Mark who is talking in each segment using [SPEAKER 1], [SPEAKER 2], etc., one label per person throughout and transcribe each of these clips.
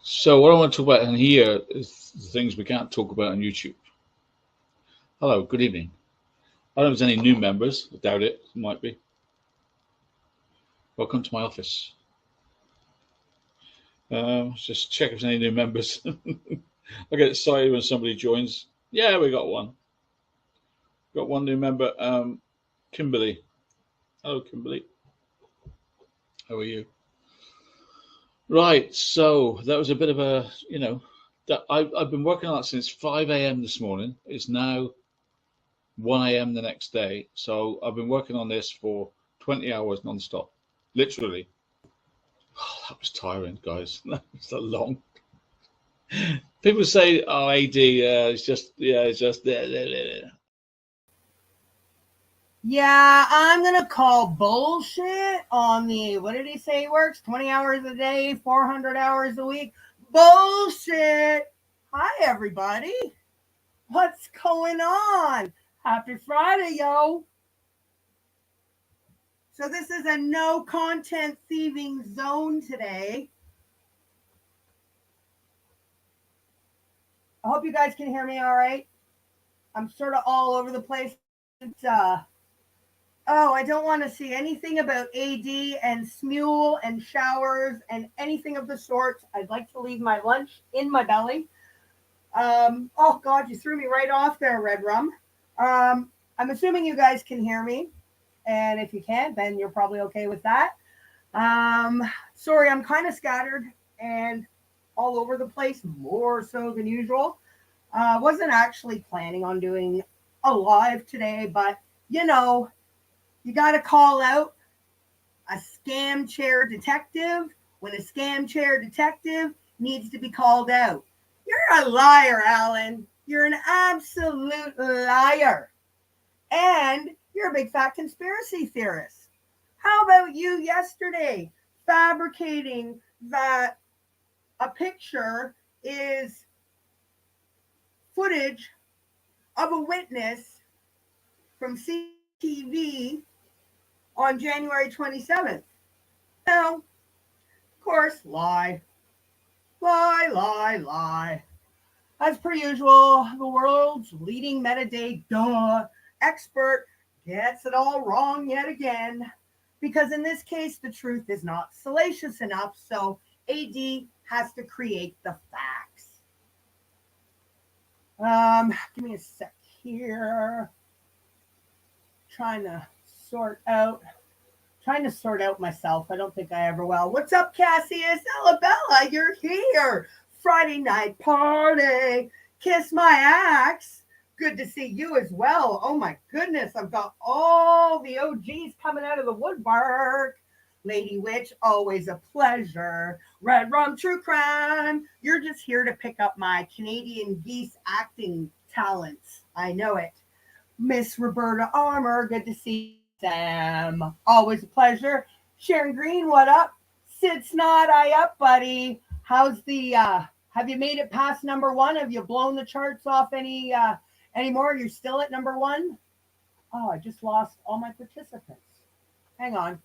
[SPEAKER 1] So what I want to talk about in here is the things we can't talk about on YouTube. Hello, good evening. I don't know if there's any new members. I doubt it. It might be. Welcome to my office. Just check if there's any new members. I get excited when somebody joins. Yeah, we got one. Got one new member, Kimberly. Hello, Kimberly. How are you? Right, so that was a bit of a, that I've been working on that since 5 a.m. this morning. It's now 1 a.m. the next day. So I've been working on this for 20 hours nonstop, literally. Oh, that was tiring, guys. That was so long. People say, "Oh, AD, it's just."
[SPEAKER 2] Yeah, I'm going to call bullshit on the, what did he say works? 20 hours a day, 400 hours a week. Bullshit. Hi, everybody. What's going on? Happy Friday, yo. So this is a no content thieving zone today. I hope you guys can hear me all right. I'm sort of all over the place. I don't want to see anything about AD and Smule and showers and anything of the sort. I'd like to leave my lunch in my belly. Oh, God, you threw me right off there, Red Rum. I'm assuming you guys can hear me. And if you can't, then you're probably okay with that. Sorry, I'm kind of scattered and all over the place, more so than usual. Wasn't actually planning on doing a live today, but you know, you got to call out a scam chair detective when a scam chair detective needs to be called out. You're a liar, Alan. You're an absolute liar. And you're a big fat conspiracy theorist. How about you yesterday fabricating that a picture is footage of a witness from CTV on January 27th? Now, of course, lie. Lie, lie, lie. As per usual, the world's leading metadata expert gets it all wrong yet again. Because in this case, the truth is not salacious enough, so AD has to create the facts. Give me a sec here. Trying to sort out myself. I don't think I ever will. What's up, Cassius? Alabella, you're here. Friday night party. Kiss my axe. Good to see you as well. Oh my goodness, I've got all the OGs coming out of the woodwork. Lady Witch, always a pleasure. Red Rum True Crime. You're just here to pick up my Canadian geese acting talents. I know it. Miss Roberta Armour, good to see you. Sam, always a pleasure. Sharon Green, what up? Sid Snot, I up, buddy. How's the have you made it past number one? Have you blown the charts off anymore? You're still at number one? Oh, I just lost all my participants. Hang on.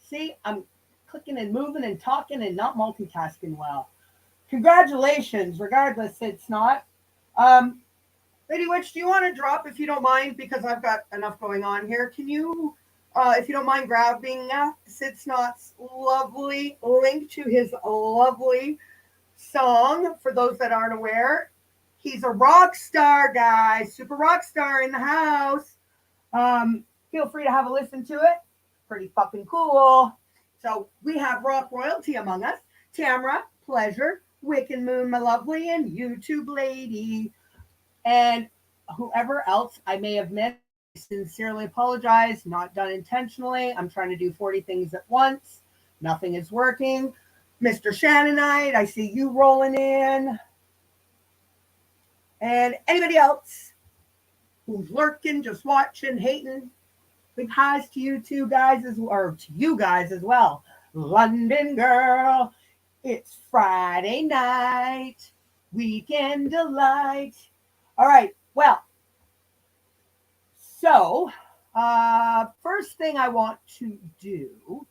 [SPEAKER 2] See, I'm clicking and moving and talking and not multitasking well. Congratulations, regardless, Sid Snot. Lady Witch, do you want to drop if you don't mind? Because I've got enough going on here. Can you, if you don't mind, grabbing Sid Snot's lovely link to his lovely song for those that aren't aware? He's a rock star, guys. Super rock star in the house. Feel free to have a listen to it. Pretty fucking cool. So we have rock royalty among us. Tamara, pleasure. Wiccan Moon, my lovely, and YouTube lady. And whoever else I may have missed, I sincerely apologize. Not done intentionally. I'm trying to do 40 things at once. Nothing is working. Mr. Shannonite, I see you rolling in. And anybody else who's lurking, just watching, hating, big highs to you two guys or to you guys as well. London girl, it's Friday night, weekend delight. All right, well, so first thing I want to do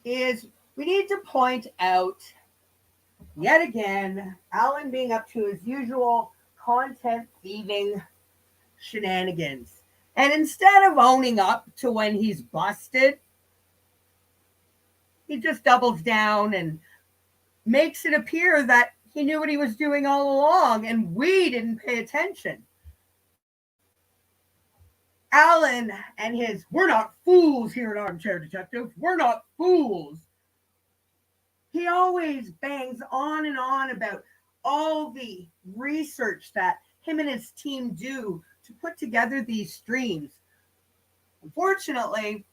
[SPEAKER 2] is we need to point out yet again Alan being up to his usual content thieving shenanigans. And instead of owning up to when he's busted, he just doubles down and makes it appear that he knew what he was doing all along and we didn't pay attention. Alan and his, we're not fools here at Armchair Detective. We're not fools. He always bangs on and on about all the research that him and his team do to put together these streams. Unfortunately,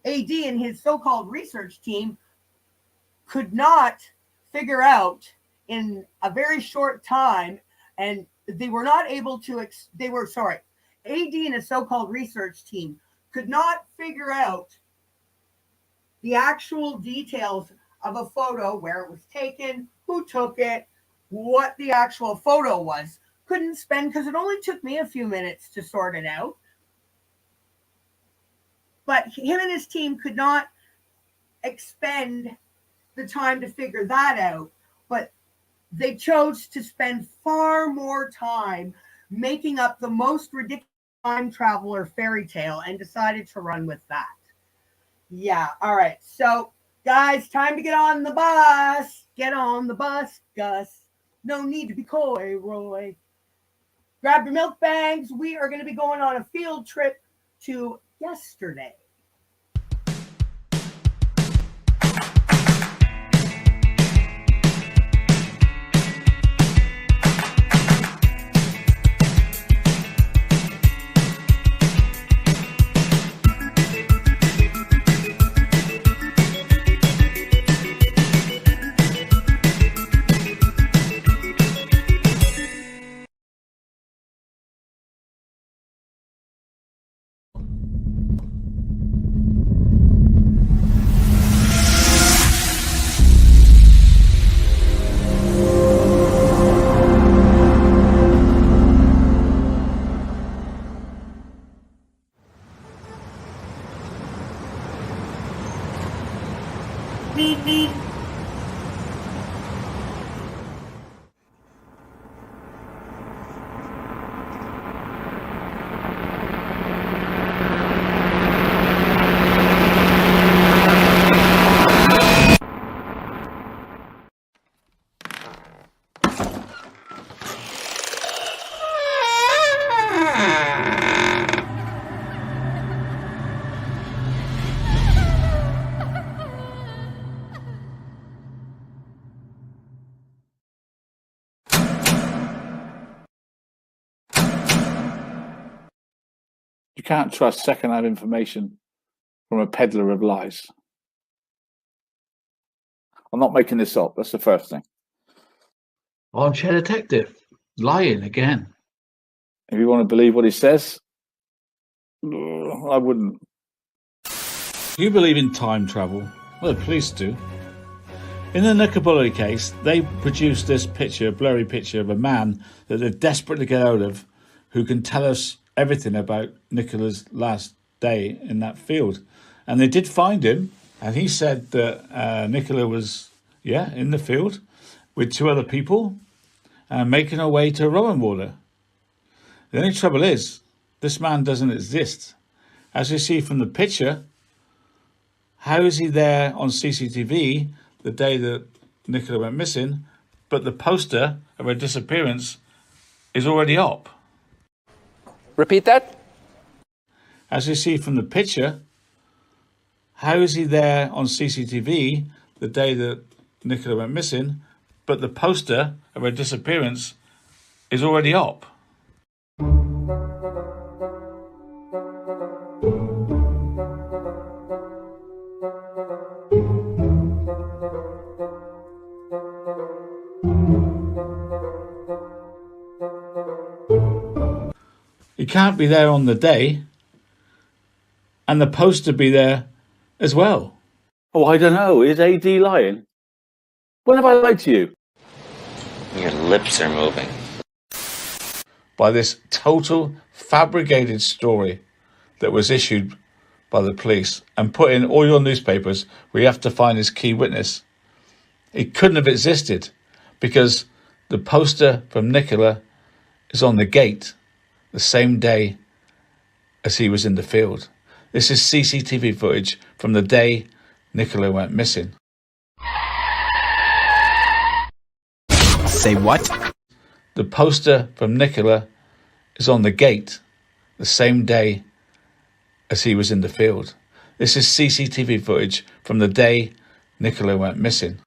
[SPEAKER 2] AD and his so-called research team could not figure out in a very short time, and they were not able to, AD and his so-called research team could not figure out the actual details of a photo, where it was taken, who took it, what the actual photo was. couldn't spend, because it only took me a few minutes to sort it out. But him and his team could not expend the time to figure that out. But they chose to spend far more time making up the most ridiculous time traveler fairy tale and decided to run with that. Yeah, all right. So, guys, time to get on the bus. Get on the bus, Gus. No need to be coy, Roy. Grab your milk bags. We are going to be going on a field trip to yesterday. Beep, beep.
[SPEAKER 1] You can't trust second-hand information from a peddler of lies. I'm not making this up. That's the first thing.
[SPEAKER 3] Armchair detective, lying again.
[SPEAKER 1] If you want to believe what he says, I wouldn't. Do you believe in time travel? Well, the police do. In the Knickerbocker case, they produced this picture, a blurry picture of a man that they're desperate to get out of, who can tell us everything about Nicola's last day in that field. And they did find him, and he said that Nicola was, in the field with two other people and making her way to Rowan water. The only trouble is, this man doesn't exist. As you see from the picture, how is he there on CCTV the day that Nicola went missing, but the poster of her disappearance is already up?
[SPEAKER 4] Repeat that?
[SPEAKER 1] As you see from the picture, how is he there on CCTV the day that Nicola went missing, but the poster of her disappearance is already up? He can't be there on the day, and the poster be there as well. Oh, I don't know. Is AD lying? When have I lied to you?
[SPEAKER 4] Your lips are moving.
[SPEAKER 1] By this total fabricated story that was issued by the police and put in all your newspapers where you have to find this key witness. It couldn't have existed because the poster from Nicola is on the gate the same day as he was in the field. This is CCTV footage from the day Nicola went missing.
[SPEAKER 5] Say what?
[SPEAKER 1] The poster from Nicola is on the gate the same day as he was in the field. This is CCTV footage from the day Nicola went missing.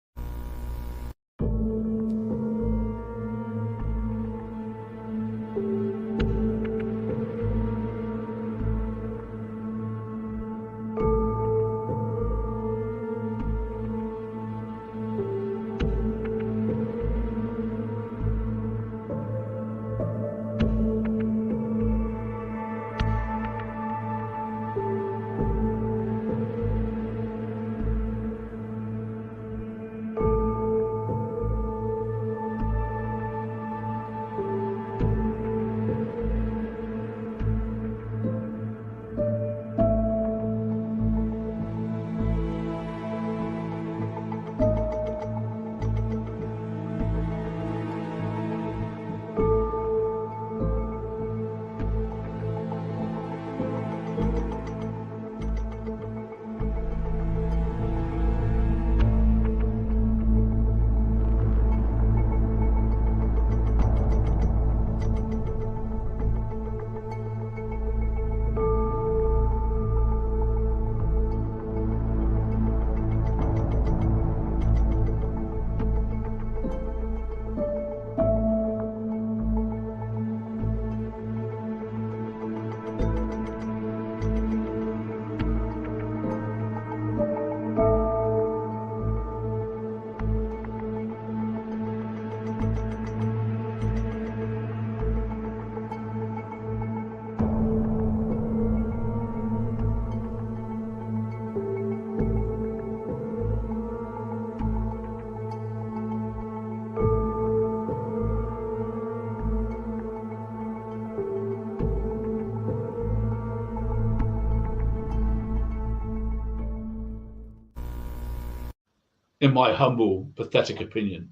[SPEAKER 1] in my humble, pathetic opinion,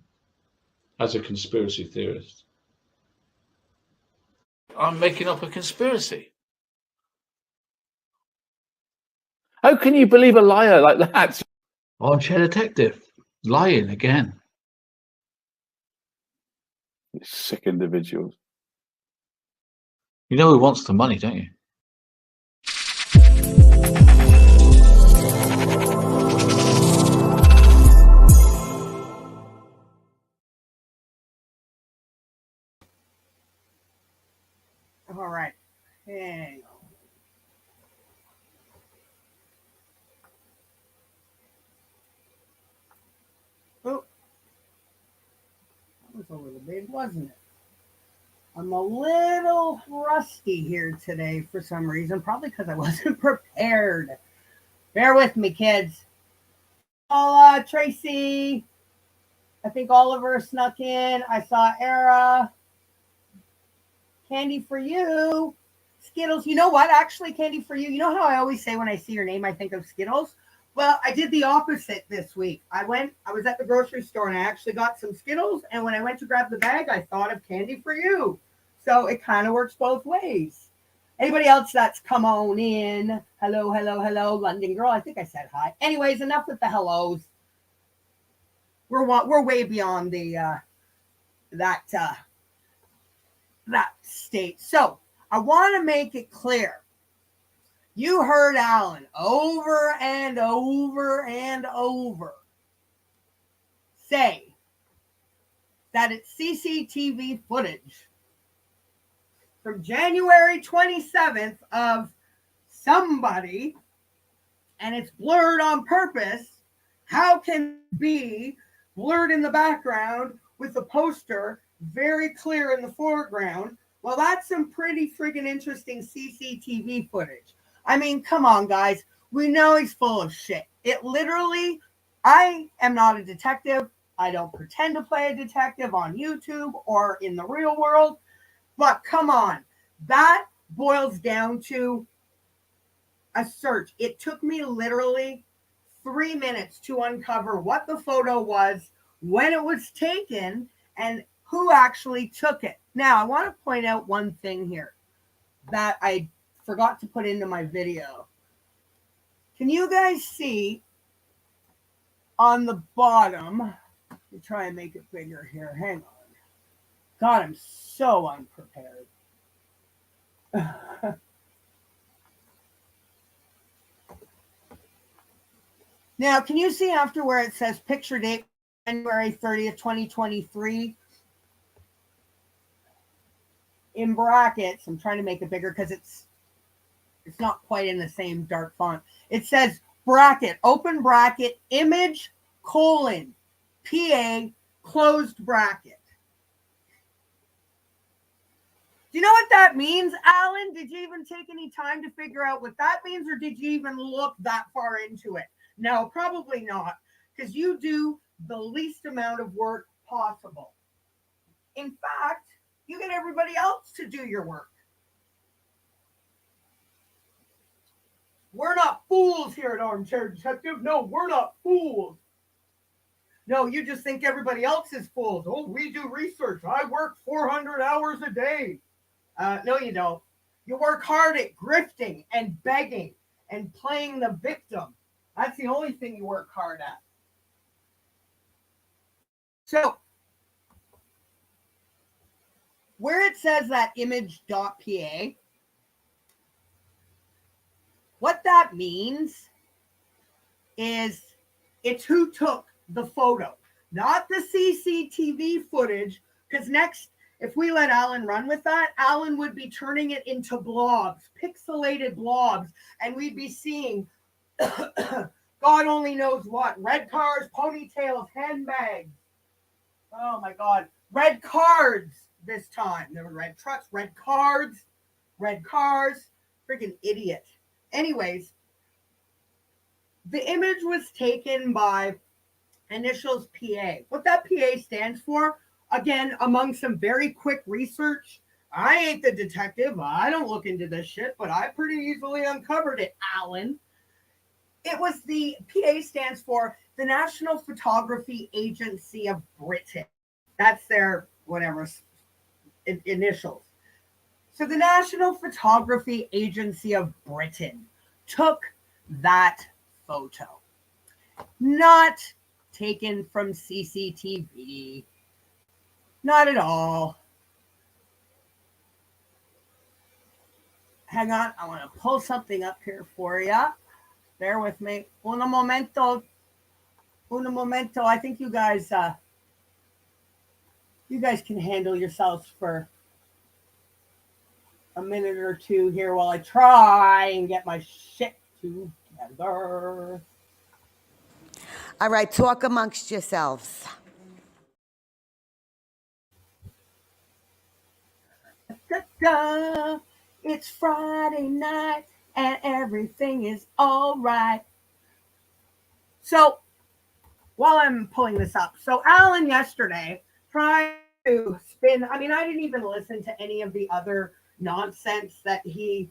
[SPEAKER 1] as a conspiracy theorist.
[SPEAKER 3] I'm making up a conspiracy.
[SPEAKER 6] How can you believe a liar like that?
[SPEAKER 3] Armchair detective. Lying again.
[SPEAKER 6] You sick individuals.
[SPEAKER 3] You know who wants the money, don't you?
[SPEAKER 2] All right. Hang on. Oh, that was a little big, wasn't it? I'm a little rusty here today for some reason, probably because I wasn't prepared. Bear with me, kids. Paula, Tracy, I think Oliver snuck in. I saw Era. Candy for you. Skittles. You know what? Actually, Candy for you. You know how I always say when I see your name, I think of Skittles? Well, I did the opposite this week. I was at the grocery store and I actually got some Skittles. And when I went to grab the bag, I thought of Candy for you. So it kind of works both ways. Anybody else that's come on in? Hello, hello, hello, London girl. I think I said hi. Anyways, enough with the hellos. We're way beyond the that state. So I want to make it clear. You heard Alan over and over and over say that it's CCTV footage from January 27th of somebody, and it's blurred on purpose. How can it be blurred in the background with the poster very clear in the foreground? Well, that's some pretty friggin' interesting CCTV footage. I mean, come on, guys. We know he's full of shit. It literally, I am not a detective. I don't pretend to play a detective on YouTube or in the real world. But come on. That boils down to a search. It took me literally 3 minutes to uncover what the photo was, when it was taken, and who actually took it. Now, I want to point out one thing here that I forgot to put into my video. Can you guys see on the bottom? Let me try and make it bigger here. Hang on. God, I'm so unprepared. Now, can you see after where it says picture date January 30th, 2023? In brackets, I'm trying to make it bigger because it's not quite in the same dark font. It says bracket, open bracket, image, colon, PA, closed bracket. Do you know what that means, Alan? Did you even take any time to figure out what that means, or did you even look that far into it? No, probably not, because you do the least amount of work possible. In fact, you get everybody else to do your work. We're not fools here at Armchair Detective. No, we're not fools. No, you just think everybody else is fools. Oh, we do research. I work 400 hours a day. No, you don't. You work hard at grifting and begging and playing the victim. That's the only thing you work hard at. So, where it says that image.pa, what that means is it's who took the photo, not the CCTV footage, because next, if we let Alan run with that, Alan would be turning it into blobs, pixelated blobs, and we'd be seeing God only knows what. Red cars, ponytails, handbags. Oh my God. Red cards this time. There were red trucks, red cards, red cars. Freaking idiot. Anyways, the image was taken by initials PA. What that PA stands for, again, among some very quick research, I ain't the detective. I don't look into this shit, but I pretty easily uncovered it, Alan. It was the PA stands for the National Photography Agency of Britain. That's their whatever initials. So the National Photography Agency of Britain took that photo. Not taken from CCTV. Not at all. Hang on, I want to pull something up here for you. Bear with me. Un momento. I think you guys can handle yourselves for a minute or two here while I try and get my shit together.
[SPEAKER 7] All right, talk amongst yourselves.
[SPEAKER 2] Da-da. It's Friday night and everything is all right. So while I'm pulling this up, so Alan yesterday tried to spin. I mean, I didn't even listen to any of the other nonsense that he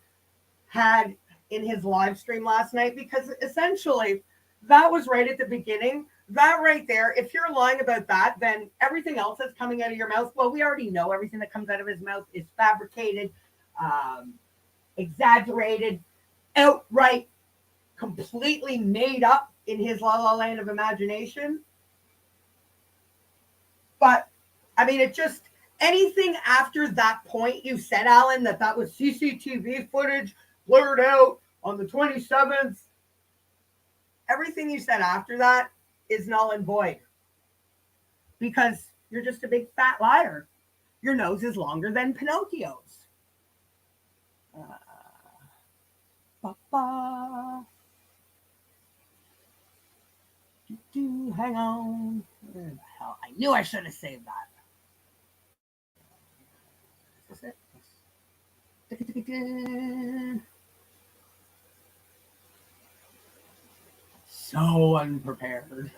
[SPEAKER 2] had in his live stream last night, because essentially that was right at the beginning. That right there, if you're lying about that, then everything else that's coming out of your mouth, well, we already know everything that comes out of his mouth is fabricated, exaggerated, outright, completely made up in his la la land of imagination. But I mean, it just, anything after that point you said, Alan, that was CCTV footage blurred out on the 27th, everything you said after that is null and void, because you're just a big fat liar. Your nose is longer than Pinocchio's. Hang on. Where the hell? I knew I should have saved that. Is this it? So unprepared.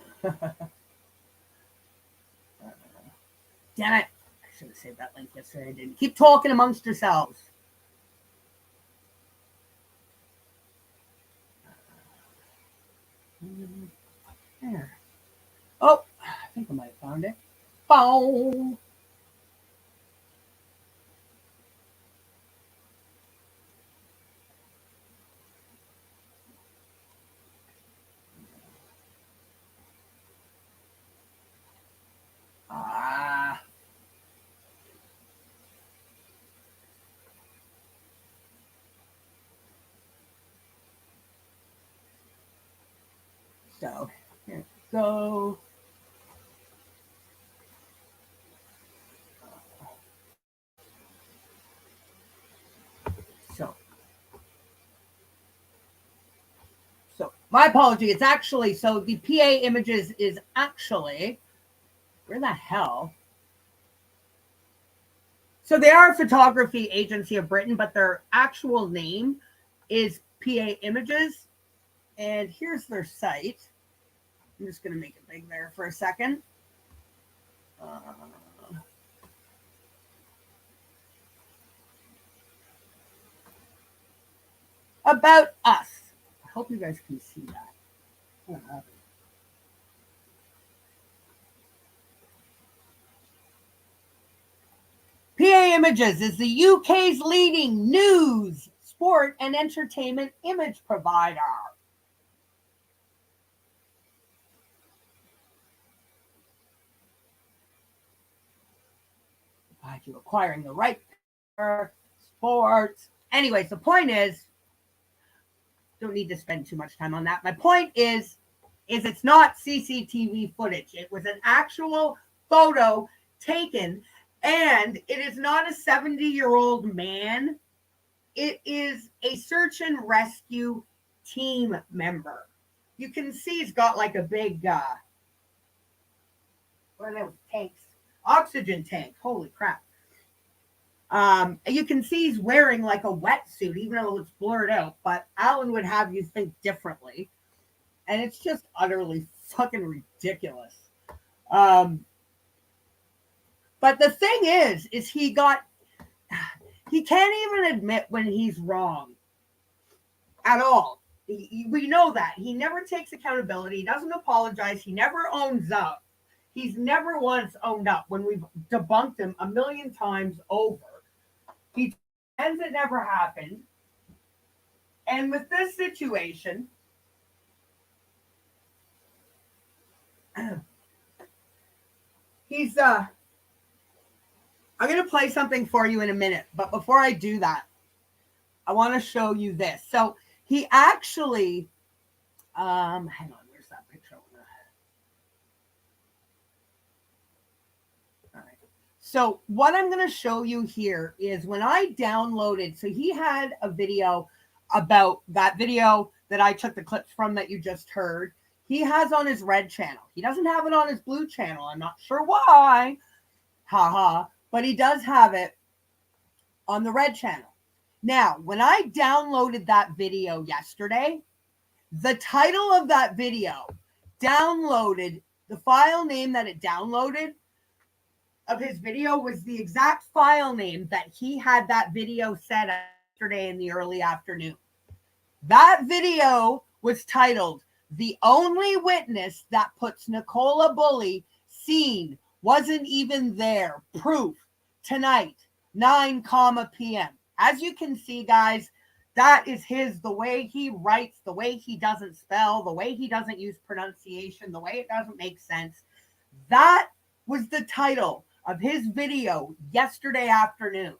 [SPEAKER 2] Damn it. I should have saved that link yesterday. I didn't. Keep talking amongst yourselves. There. Oh, I think I might have found it. Boom. So here we go. So my apology. It's actually, so the PA images is actually, where the hell? So they are a photography agency of Britain, but their actual name is PA Images. And here's their site. I'm just going to make it big there for a second. About us. I hope you guys can see that. PA Images is the UK's leading news, sport, and entertainment image provider. You acquiring the right for sports. Anyways, the point is, don't need to spend too much time on that. My point is it's not CCTV footage. It was an actual photo taken, and it is not a 70-year-old man. It is a search and rescue team member. You can see he's got like a big, what are those tanks? Oxygen tank. Holy crap. You can see he's wearing like a wetsuit, even though it's blurred out, but Alan would have you think differently. And it's just utterly fucking ridiculous. But the thing is he can't even admit when he's wrong at all. We know that. He never takes accountability. He doesn't apologize. He never owns up. He's never once owned up when we've debunked him a million times over. He pretends it never happened. And with this situation, he's I'm going to play something for you in a minute, but before I do that, I want to show you this. So he actually hang on, where's that picture? All right. So what I'm going to show you here is when I downloaded, so he had a video about that video that I took the clips from that you just heard. He has on his red channel. He doesn't have it on his blue channel. I'm not sure why. Haha. But he does have it on the red channel. Now, when I downloaded that video yesterday, the title of that video downloaded, the file name that it downloaded of his video was the exact file name that he had that video set yesterday in the early afternoon. That video was titled, "The Only Witness That Puts Nicola Bully Seen Wasn't Even There. Proof Tonight, 9 p.m." As you can see, guys, that is the way he writes, the way he doesn't spell, the way he doesn't use pronunciation, the way it doesn't make sense. That was the title of his video yesterday afternoon.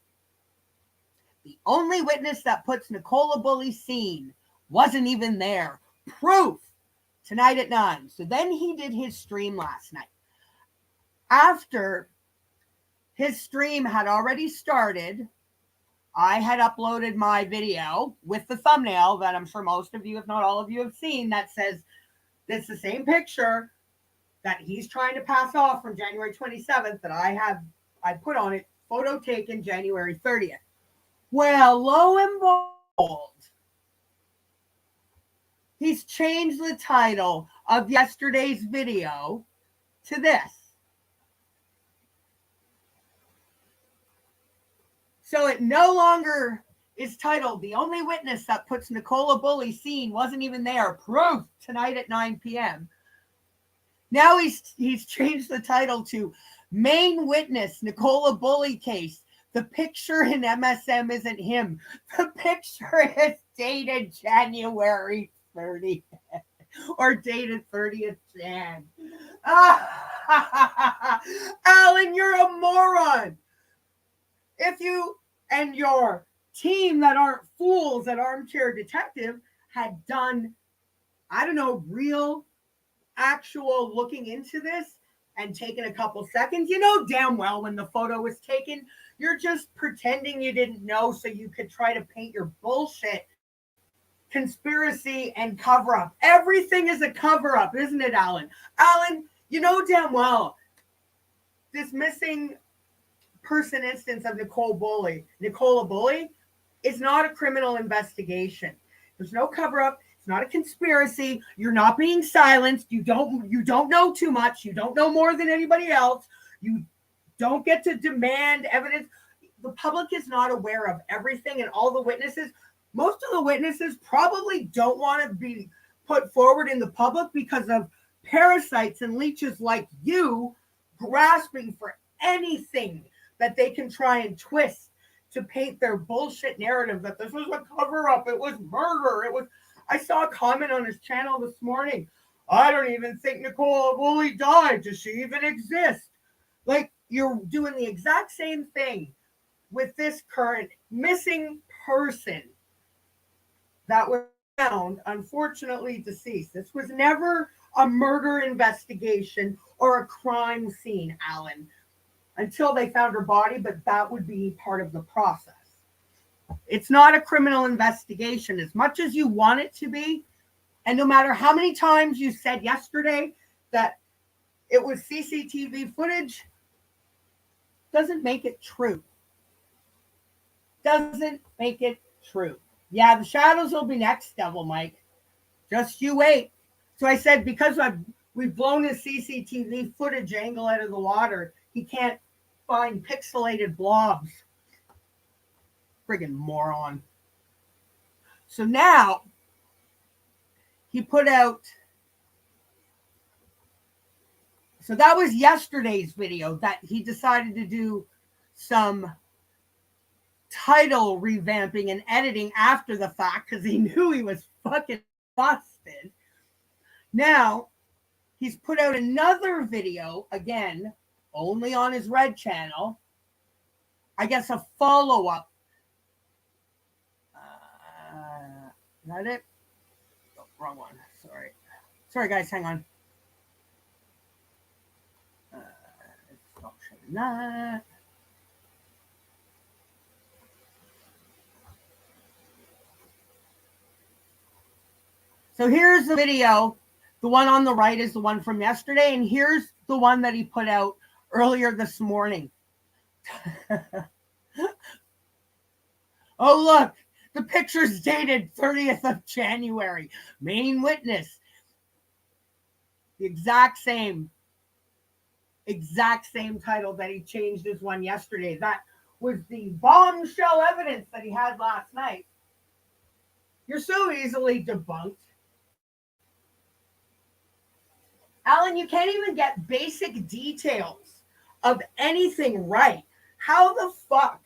[SPEAKER 2] The only witness that puts Nicola Bully seen wasn't even there. Proof tonight at 9. So then he did his stream last night. After his stream had already started, I had uploaded my video with the thumbnail that I'm sure most of you, if not all of you, have seen that says it's the same picture that he's trying to pass off from January 27th that I put on it, photo taken January 30th. Well, lo and behold, he's changed the title of yesterday's video to this. So it no longer is titled, "The Only Witness That Puts Nicola Bully Seen Wasn't Even There. Proof Tonight at 9 p.m. Now he's changed the title to "Main Witness Nicola Bully Case. The picture in MSM isn't him. The picture is dated January 30th or dated 30th Jan." Alan, you're a moron. If you and your team that aren't fools at Armchair Detective had done, I don't know, real, actual looking into this and taken a couple seconds, you know damn well when the photo was taken, you're just pretending you didn't know so you could try to paint your bullshit conspiracy and cover up. Everything is a cover up, isn't it, Alan? Alan, you know damn well this missing person instance of Nicola Bully is not a criminal investigation. There's no cover up. It's not a conspiracy. You're not being silenced. You don't know too much. You don't know more than anybody else. You don't get to demand evidence. The public is not aware of everything and all the witnesses. Most of the witnesses probably don't want to be put forward in the public because of parasites and leeches like you grasping for anything that they can try and twist to paint their bullshit narrative that this was a cover-up, it was murder, I saw a comment on his channel this morning. I don't even think Nicola Bully died. Does she even exist? Like, you're doing the exact same thing with this current missing person that was found, unfortunately deceased. This was never a murder investigation or a crime scene, Alan, until they found her body, but that would be part of the process. It's not a criminal investigation as much as you want it to be. And no matter how many times you said yesterday that it was CCTV footage, doesn't make it true. Doesn't make it true. Yeah, the shadows will be next, Devil Mike. Just you wait. So I said, because we've blown his CCTV footage angle out of the water, he can't find pixelated blobs. Friggin' moron. So now he put out. So that was yesterday's video that he decided to do some title revamping and editing after the fact because he knew he was fucking busted. Now, he's put out another video, again, only on his Red channel. I guess a follow-up. Is that it? Oh, wrong one. Sorry. Sorry, guys. Hang on. It's not showing that. So here's the video. The one on the right is the one from yesterday, and here's the one that he put out earlier this morning. Oh, look, the picture's dated 30th of January. Main witness. The exact same title that he changed his one yesterday. That was the bombshell evidence that he had last night. You're so easily debunked. Alan, you can't even get basic details of anything right. How the fuck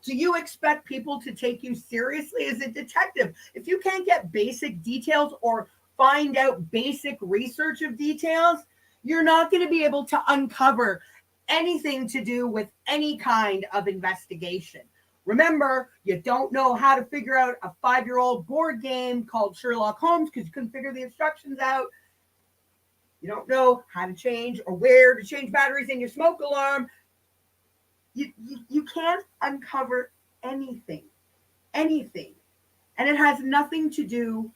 [SPEAKER 2] do you expect people to take you seriously as a detective? If you can't get basic details or find out basic research of details, you're not going to be able to uncover anything to do with any kind of investigation. Remember, you don't know how to figure out a 5-year-old board game called Sherlock Holmes because you couldn't figure the instructions out. You don't know how to change or where to change batteries in your smoke alarm. You can't uncover anything. And it has nothing to do.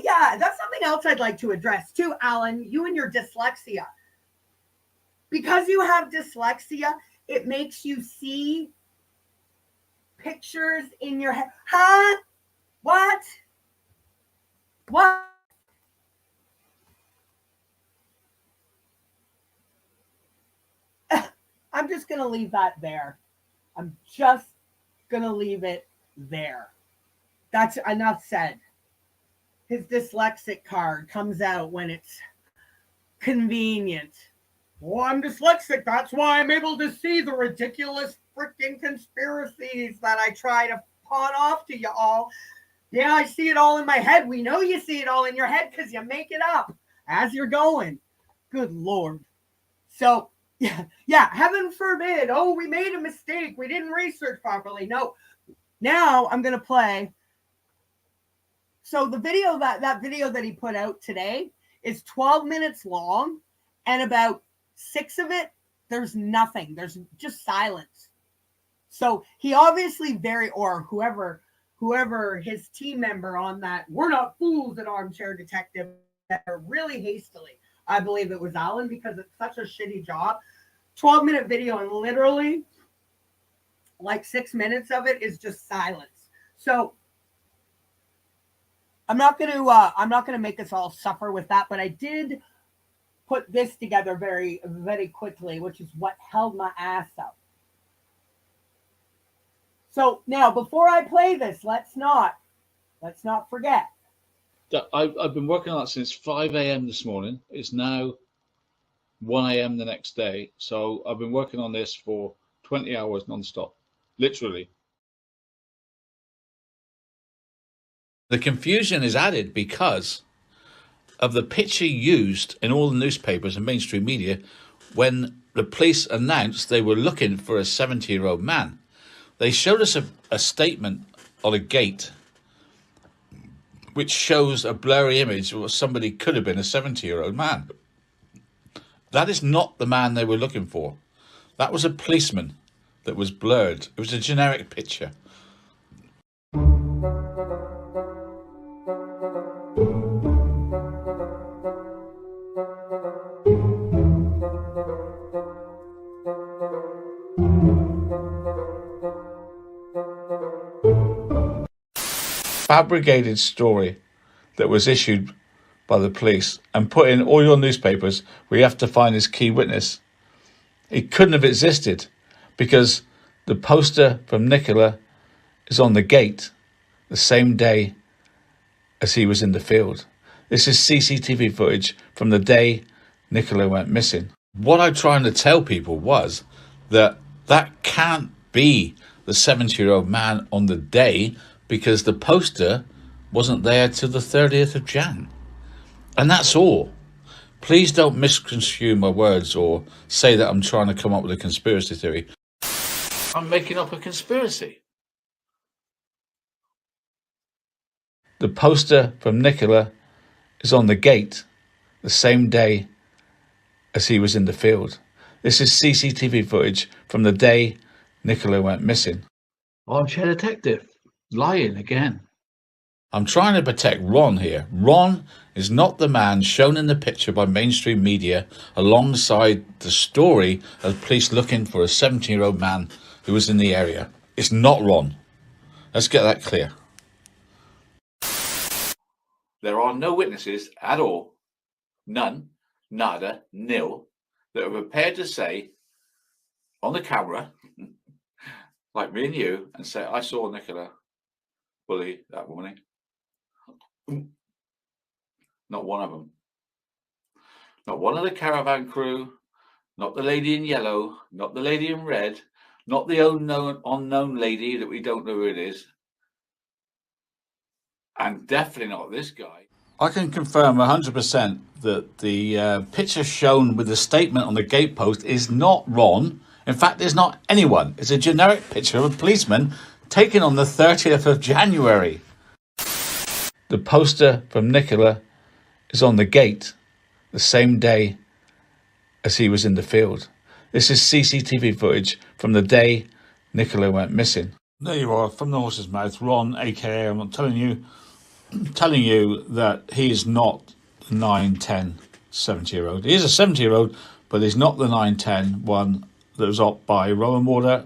[SPEAKER 2] Yeah, that's something else I'd like to address too, Alan. You and your dyslexia. Because you have dyslexia, it makes you see pictures in your head. Huh? What? I'm just going to leave that there. I'm just going to leave it there. That's enough said. His dyslexic card comes out when it's convenient. Well, I'm dyslexic. That's why I'm able to see the ridiculous freaking conspiracies that I try to pawn off to you all. Yeah, I see it all in my head. We know you see it all in your head because you make it up as you're going. Good Lord. So, yeah, heaven forbid. Oh, we made a mistake. We didn't research properly. No. Now I'm going to play. So the video, that video that he put out today is 12 minutes long, and about 6 of it, there's nothing. There's just silence. So he obviously or whoever his team member on that, we're not fools at Armchair Detective, really hastily. I believe it was Alan because it's such a shitty job. 12-minute video, and literally like 6 minutes of it is just silence. So I'm not going to make us all suffer with that, but I did put this together very, very quickly, which is what held my ass up. So now, before I play this, let's not forget.
[SPEAKER 1] I've been working on that since 5 a.m. this morning. It's now 1 a.m. the next day. So I've been working on this for 20 hours non-stop, literally.
[SPEAKER 3] The confusion is added because of the picture used in all the newspapers and mainstream media when the police announced they were looking for a 70-year-old man. They showed us a statement on a gate which shows a blurry image of what somebody could have been a 70-year-old man. That is not the man they were looking for. That was a policeman that was blurred. It was a generic picture. Fabricated story that was issued by the police and put in all your newspapers where you have to find this key witness. It couldn't have existed because the poster from Nicola is on the gate the same day as he was in the field. This is CCTV footage from the day Nicola went missing. What I'm trying to tell people was that can't be the 70-year-old man on the day, because the poster wasn't there till the 30th of Jan. And that's all. Please don't misconstrue my words or say that I'm trying to come up with a conspiracy theory. I'm making up a conspiracy. The poster from Nicola is on the gate the same day as he was in the field. This is CCTV footage from the day Nicola went missing.
[SPEAKER 1] Armchair detective, lying again.
[SPEAKER 3] I'm trying to protect Ron here. Ron is not the man shown in the picture by mainstream media alongside the story of police looking for a 70-year-old man who was in the area. It's not Ron. Let's get that clear. There are no witnesses at all, none, nada, nil, that are prepared to say on the camera, like me and you, and say, I saw Nicola bully that morning. Not one of them. Not one of the caravan crew, not the lady in yellow, not the lady in red, not the unknown lady that we don't know who it is, and definitely not this guy. I can confirm 100% that the picture shown with the statement on the gatepost is not Ron. In fact, there's not anyone. It's a generic picture of a policeman taken on the 30th of January. The poster from Nicola is on the gate the same day as he was in the field. This is CCTV footage from the day Nicola went missing. There you are, from the horse's mouth. Ron, aka, I'm not telling you that he is not the 9, 10, 70-year-old. He is a 70-year-old, but he's not the 9, 10 one that was up by Rowan Water.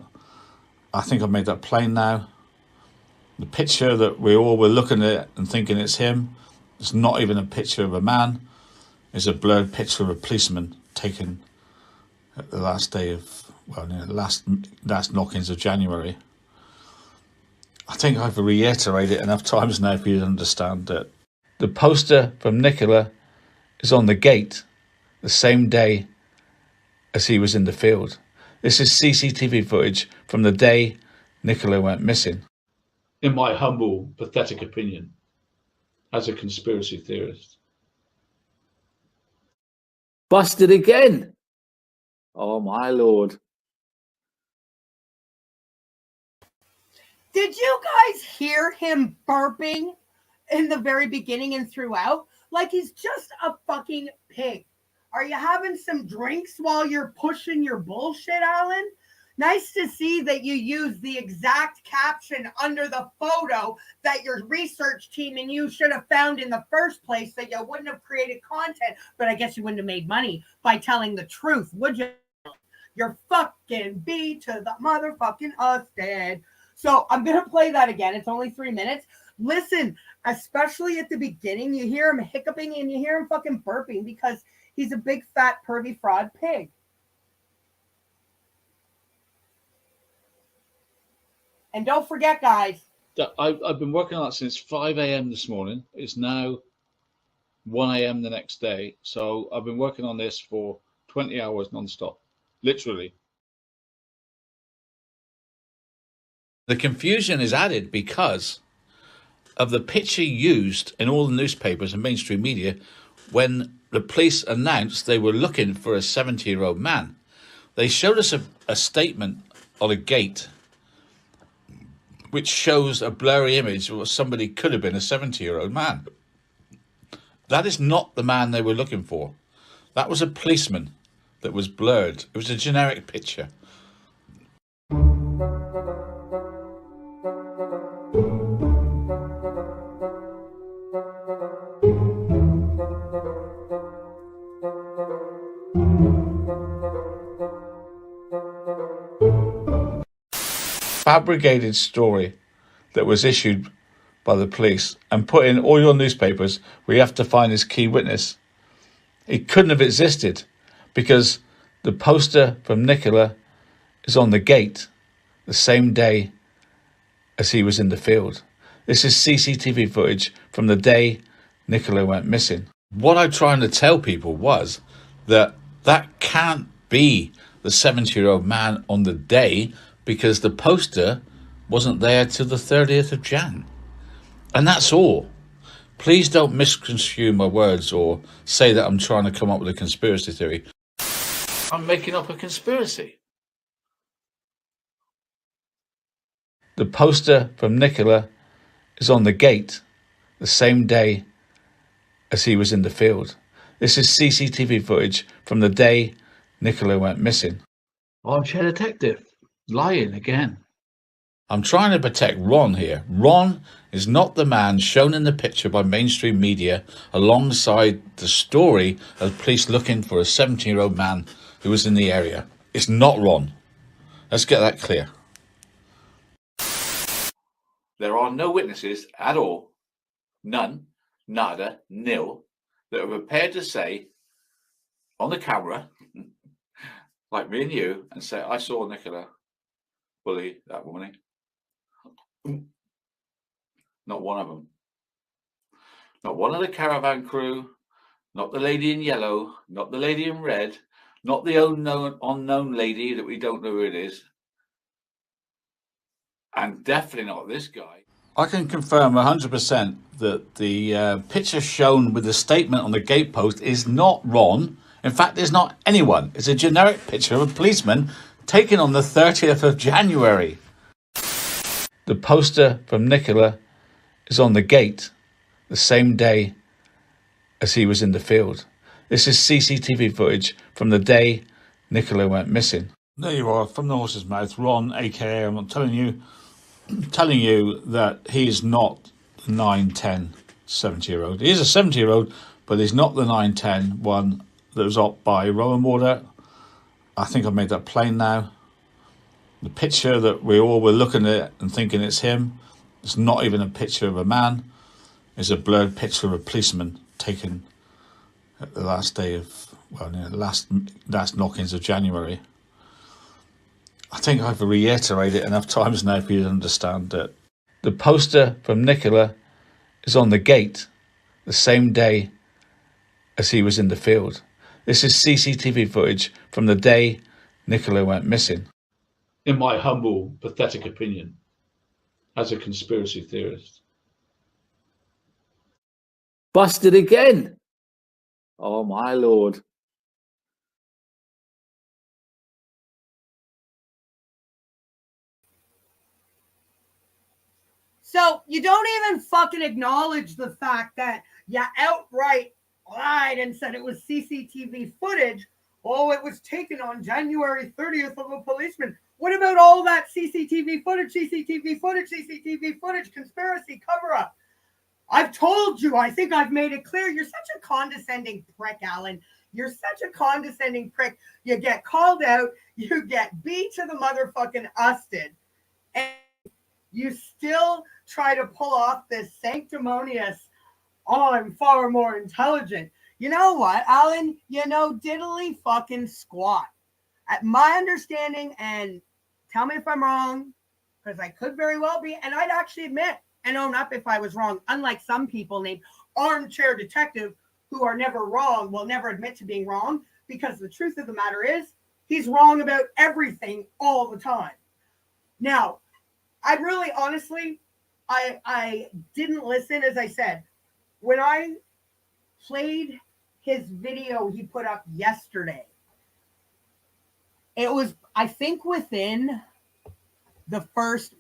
[SPEAKER 3] I think I've made that plain now. The picture that we all were looking at and thinking it's him, it's not even a picture of a man. It's a blurred picture of a policeman taken at the last day of, last knockings of January. I think I've reiterated enough times now for you to understand that the poster from Nicola is on the gate the same day as he was in the field. This is CCTV footage from the day Nicola went missing. In my humble, pathetic opinion, as a conspiracy theorist.
[SPEAKER 6] Busted again. Oh, my Lord.
[SPEAKER 2] Did you guys hear him burping in the very beginning and throughout? Like he's just a fucking pig. Are you having some drinks while you're pushing your bullshit, Alan? Nice to see that you use the exact caption under the photo that your research team and you should have found in the first place, that you wouldn't have created content, but I guess you wouldn't have made money by telling the truth, would you? You're fucking B to the motherfucking us, Dad. So I'm going to play that again. It's only 3 minutes. Listen, especially at the beginning, you hear him hiccuping and you hear him fucking burping because he's a big, fat, pervy fraud pig. And don't forget, guys.
[SPEAKER 1] I've been working on that since 5 a.m. this morning. It's now 1 a.m. the next day. So I've been working on this for 20 hours non-stop. Literally.
[SPEAKER 3] The confusion is added because of the picture used in all the newspapers and mainstream media when the police announced they were looking for a 70-year-old man. They showed us a statement on a gate which shows a blurry image of what somebody could have been a 70-year-old man. That is not the man they were looking for. That was a policeman that was blurred. It was a generic picture. Fabricated story that was issued by the police and put in all your newspapers where you have to find this key witness. It couldn't have existed because the poster from Nicola is on the gate the same day as he was in the field. This is CCTV footage from the day Nicola went missing. What I'm trying to tell people was that can't be the 70-year-old man on the day, because the poster wasn't there till the 30th of Jan. And that's all. Please don't misconstrue my words or say that I'm trying to come up with a conspiracy theory. I'm making up a conspiracy. The poster from Nicola is on the gate the same day as he was in the field. This is CCTV footage from the day Nicola went missing. Armchair detective, lying again. I'm trying to protect Ron here. Ron is not the man shown in the picture by mainstream media alongside the story of police looking for a 17-year-old man who was in the area. It's not Ron. Let's get that clear. There are no witnesses at all, none, nada, nil, that are prepared to say on the camera, like me and you, and say, I saw Nicola bully that morning. Not one of them. Not one of the caravan crew, not the lady in yellow, not the lady in red, not the unknown lady that we don't know who it is, and definitely not this guy. I can confirm 100% that the picture shown with the statement on the gatepost is not Ron. In fact, it's not anyone. It's a generic picture of a policeman taken on the 30th of January. The poster from Nicola is on the gate the same day as he was in the field. This is CCTV footage from the day Nicola went missing. There you are, from the horse's mouth. Ron, aka, I'm telling you that he is not the 9, 10, 70-year-old. He is a 70-year-old, but he's not the 9, 10 one that was up by Rowan Water. I think I've made that plain now. The picture that we all were looking at and thinking it's him, it's not even a picture of a man. It's a blurred picture of a policeman taken at the last day of, last knockings of January. I think I've reiterated it enough times now for you to understand that the poster from Nicola is on the gate the same day as he was in the field. This is CCTV footage from the day Nicola went missing. In my humble, pathetic opinion, as a conspiracy theorist.
[SPEAKER 6] Busted again. Oh, my Lord.
[SPEAKER 2] So you don't even fucking acknowledge the fact that you outright lied and said it was CCTV footage. Oh, it was taken on January 30th of a policeman. What about all that CCTV footage, conspiracy cover-up? I've told you, I think I've made it clear. You're such a condescending prick, Alan. You're such a condescending prick. You get called out, you get beat to the motherfucking usted, and you still try to pull off this sanctimonious, oh, I'm far more intelligent. You know what, Alan? You know, diddly fucking squat. At my understanding, and tell me if I'm wrong, because I could very well be, and I'd actually admit and own up if I was wrong, unlike some people named Armchair Detective who are never wrong, will never admit to being wrong, because the truth of the matter is he's wrong about everything all the time. Now, I really, honestly, I didn't listen, as I said. When I played his video he put up yesterday, it was, I think, within the first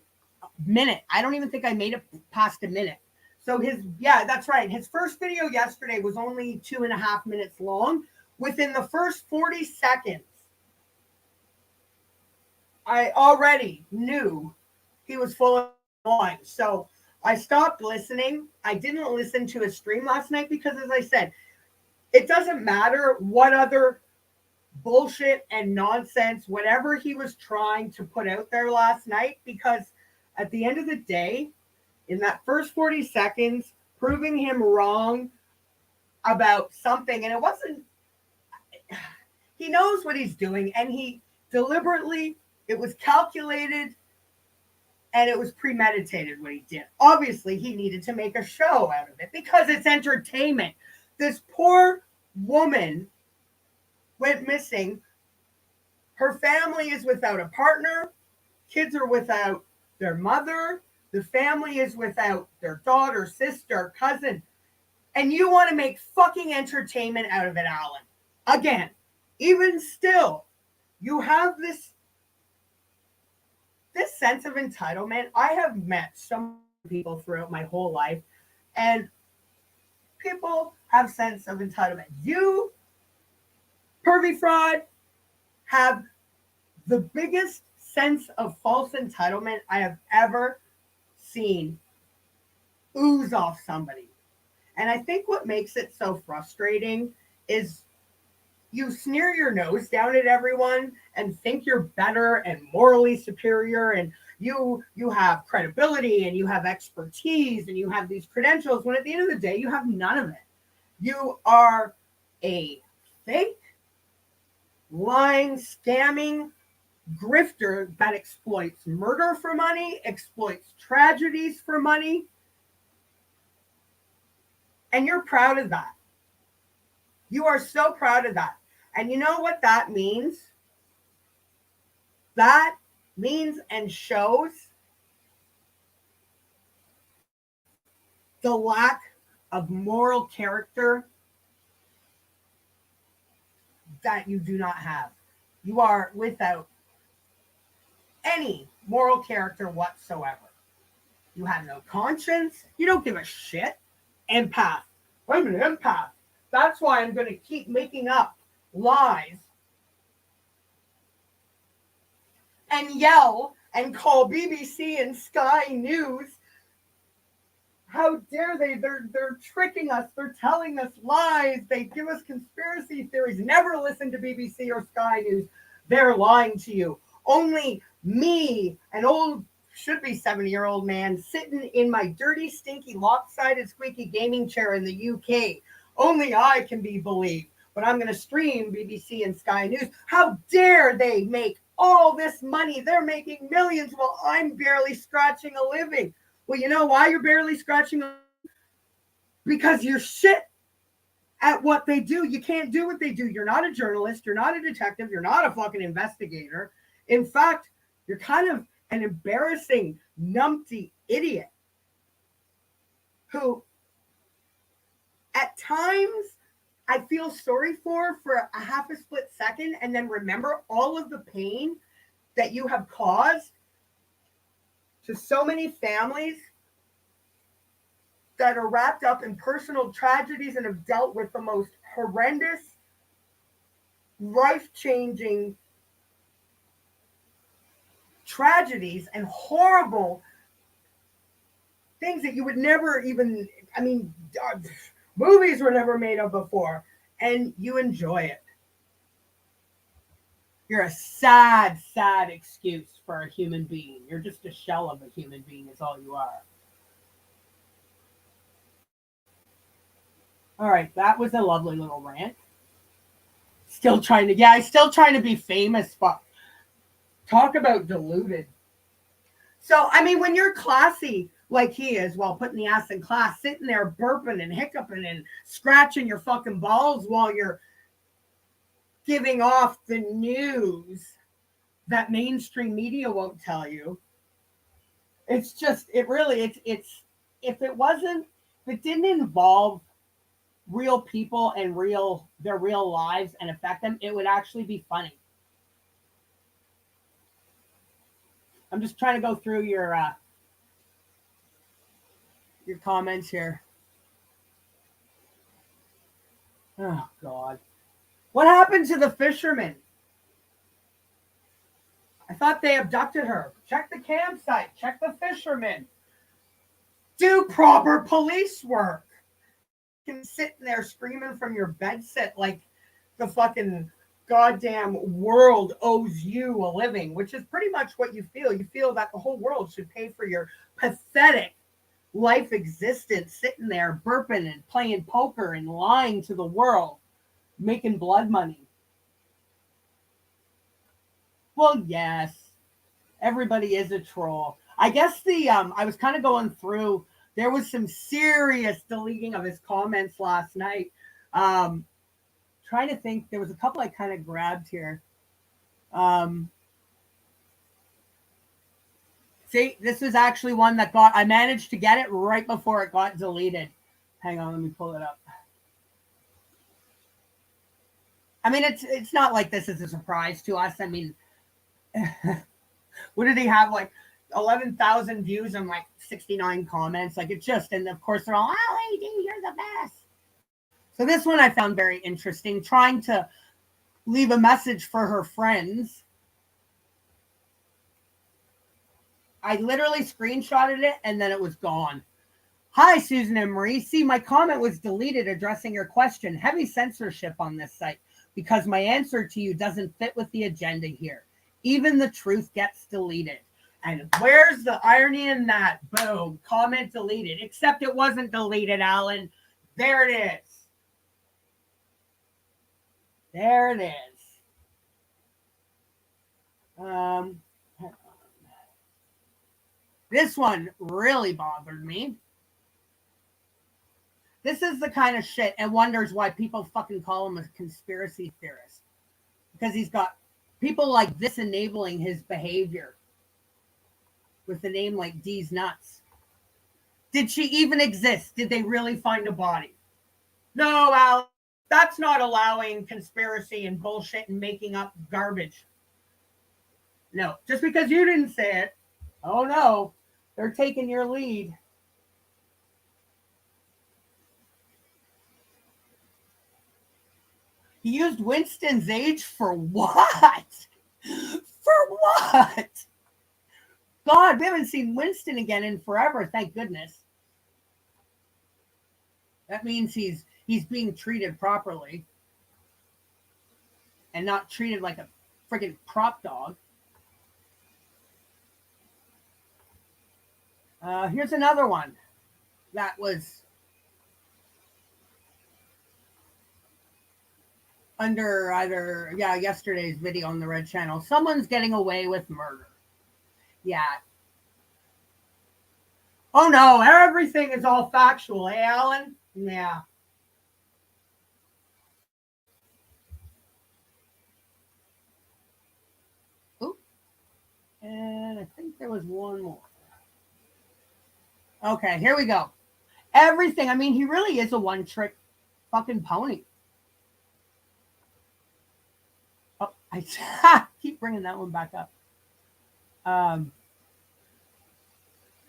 [SPEAKER 2] minute. I don't even think I made it past a minute. So that's right. His first video yesterday was only 2.5 minutes long. Within the first 40 seconds, I already knew he was full of lying. So I stopped listening. I didn't listen to his stream last night because, as I said, it doesn't matter what other bullshit and nonsense, whatever he was trying to put out there last night, because at the end of the day, in that first 40 seconds, proving him wrong about something, and it wasn't, he knows what he's doing, and he deliberately, it was calculated, And it was premeditated what he did. Obviously, he needed to make a show out of it because it's entertainment. This poor woman went missing. Her family is without a partner. Kids are without their mother. The family is without their daughter, sister, cousin. And you want to make fucking entertainment out of it, Alan. Again, even still, you have this sense of entitlement. I have met some people throughout my whole life, and people have sense of entitlement. You, pervy fraud, have the biggest sense of false entitlement I have ever seen ooze off somebody. And I think what makes it so frustrating is you sneer your nose down at everyone and think you're better and morally superior, and you have credibility and you have expertise and you have these credentials, when at the end of the day you have none of it. You are a fake, lying, scamming grifter that exploits murder for money, exploits tragedies for money, and you're proud of that. You are so proud of that. And you know what that means? That means and shows the lack of moral character that you do not have. You are without any moral character whatsoever. You have no conscience. You don't give a shit. Empath. I'm an empath. That's why I'm going to keep making up lies and yell and call BBC and Sky News. How dare they? They're tricking us. They're telling us lies. They give us conspiracy theories. Never listen to BBC or Sky News. They're lying to you. Only me, an old, should be 70-year-old man, sitting in my dirty, stinky, lopsided, squeaky gaming chair in the UK. Only I can be believed. But I'm going to stream BBC and Sky News. How dare they make all this money? They're making millions while I'm barely scratching a living. Well, you know why you're barely scratching a living? Because you're shit at what they do. You can't do what they do. You're not a journalist. You're not a detective. You're not a fucking investigator. In fact, you're kind of an embarrassing, numpty idiot who at times I feel sorry for a half a split second, and then remember all of the pain that you have caused to so many families that are wrapped up in personal tragedies and have dealt with the most horrendous, life-changing tragedies and horrible things that you would never even, movies were never made of before, and you enjoy it. You're a sad, sad excuse for a human being. You're just a shell of a human being is all you are. All right, that was a lovely little rant. Still trying to be famous, but talk about deluded. So, when you're classy like he is while putting the ass in class, sitting there burping and hiccuping and scratching your fucking balls while you're giving off the news that mainstream media won't tell you. It's just, if it didn't involve real people and their real lives and affect them, it would actually be funny. I'm just trying to go through your comments here. Oh, God. What happened to the fisherman? I thought they abducted her. Check the campsite. Check the fisherman. Do proper police work. You can sit there screaming from your bedsit like the fucking goddamn world owes you a living, which is pretty much what you feel. You feel that the whole world should pay for your pathetic life existence, sitting there burping and playing poker and lying to the world, making blood money. Well, yes, everybody is a troll. I guess I was kind of going through. There was some serious deleting of his comments last night. Trying to think, there was a couple I kind of grabbed here. See, this was actually one that I managed to get it right before it got deleted. Hang on, let me pull it up. I mean, it's not like this is a surprise to us. I mean, what did he have? Like 11,000 views and like 69 comments. Like it's just, and of course they're all, oh, AD, you're the best. So this one I found very interesting, trying to leave a message for her friends. I literally screenshotted it and then it was gone. Hi, Susan and Marie. See, my comment was deleted addressing your question. Heavy censorship on this site because my answer to you doesn't fit with the agenda here. Even the truth gets deleted. And where's the irony in that? Boom, comment deleted. Except it wasn't deleted, Alan. There it is. There it is. This one really bothered me. This is the kind of shit and wonders why people fucking call him a conspiracy theorist. Because he's got people like this enabling his behavior with a name like D's Nuts. Did she even exist? Did they really find a body? No, Al, that's not allowing conspiracy and bullshit and making up garbage. No, just because you didn't say it, oh no, they're taking your lead. He used Winston's age for what? For what? God, we haven't seen Winston again in forever, thank goodness. That means he's being treated properly and not treated like a friggin' prop dog. Here's another one that was under yesterday's video on the Red Channel. Someone's getting away with murder. Yeah. Oh no, everything is all factual, eh, Alan? Yeah. Ooh. And I think there was one more. Okay, here we go. Everything. I mean, he really is a one-trick fucking pony. Oh, I keep bringing that one back up.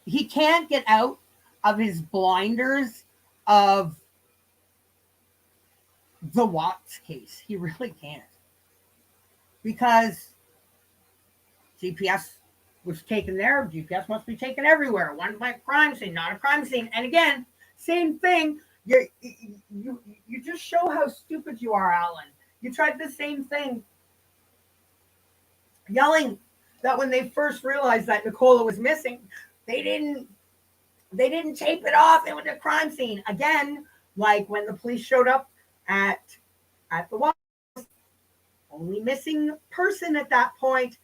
[SPEAKER 2] He can't get out of his blinders of the Watts case. He really can't. Because GPS was taken there. GPS must be taken everywhere. One by crime scene, not a crime scene. And again, same thing. You just show how stupid you are, Alan. You tried the same thing. Yelling that when they first realized that Nicola was missing, they didn't tape it off. It was a crime scene. Again, like when the police showed up at the Watts, only missing person at that point.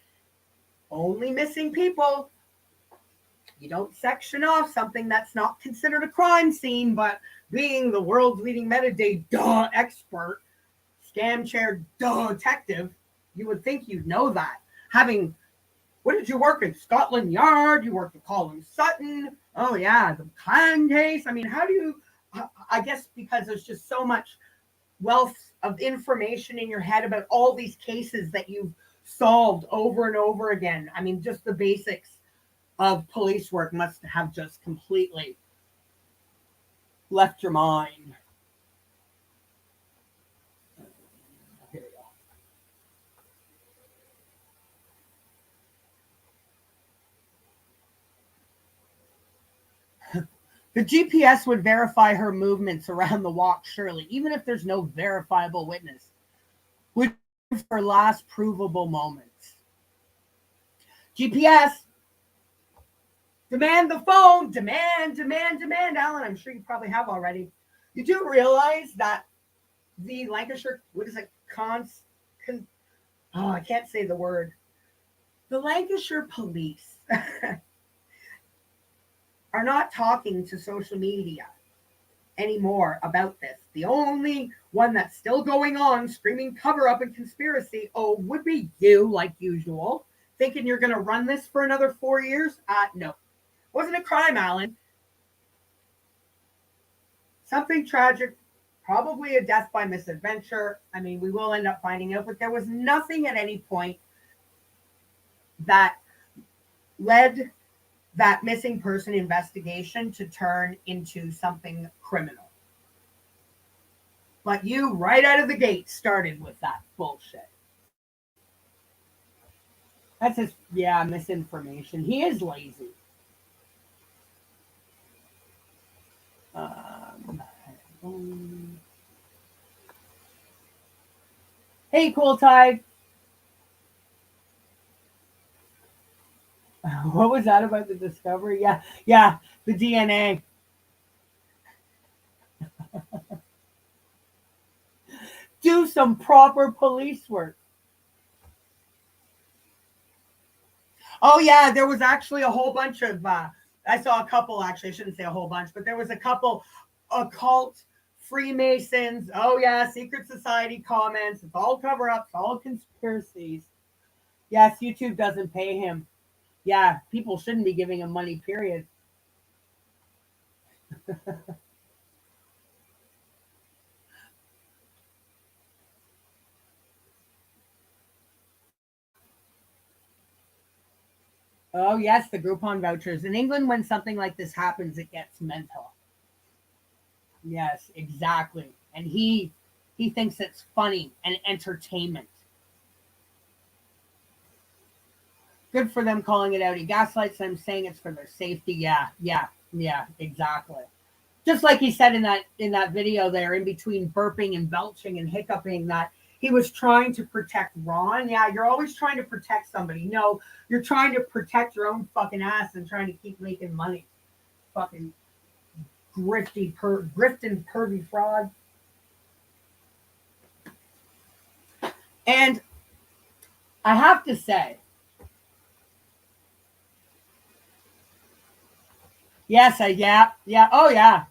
[SPEAKER 2] Only missing people. You don't section off something that's not considered a crime scene, but being the world's leading metadata expert, scam chair detective, you would think you'd know that. What did you work in? Scotland Yard? You worked at Colin Sutton? Oh yeah, the Clan case. I mean, how do you, I guess because there's just so much wealth of information in your head about all these cases that you've solved over and over again. I mean, just the basics of police work must have just completely left your mind. Here we go. The GPS would verify her movements around the walk, surely, even if there's no verifiable witness. Would her last provable moments. GPS, demand the phone, demand, Alan. I'm sure you probably have already. You do realize that the Lancashire, what is it? I can't say the word. The Lancashire police are not talking to social media anymore about this. The only one that's still going on screaming cover up and conspiracy, oh, would be you, like usual, thinking you're going to run this for another 4 years. No, wasn't a crime, Alan. Something tragic, probably a death by misadventure. I mean, we will end up finding out, but there was nothing at any point that led that missing person investigation to turn into something criminal. But you, right out of the gate, started with that bullshit. That's just, yeah, misinformation. He is lazy. Hey, Cool Tide. What was that about the discovery? Yeah, the DNA. Do some proper police work. Oh, yeah, there was actually a whole bunch of, I saw a couple, actually, I shouldn't say a whole bunch, but there was a couple occult Freemasons. Oh, yeah, secret society comments. It's all cover-ups, all conspiracies. Yes, YouTube doesn't pay him. Yeah, people shouldn't be giving him money, period. Oh, yes, the Groupon vouchers. In England, when something like this happens, it gets mental. Yes, exactly. And he thinks it's funny and entertainment. Good for them calling it out. He gaslights them, saying it's for their safety. Yeah, exactly. Just like he said in that video there, in between burping and belching and hiccuping, that he was trying to protect Ron. Yeah, you're always trying to protect somebody. No, you're trying to protect your own fucking ass and trying to keep making money. Fucking grifting pervy fraud. And I have to say, yes, oh yeah.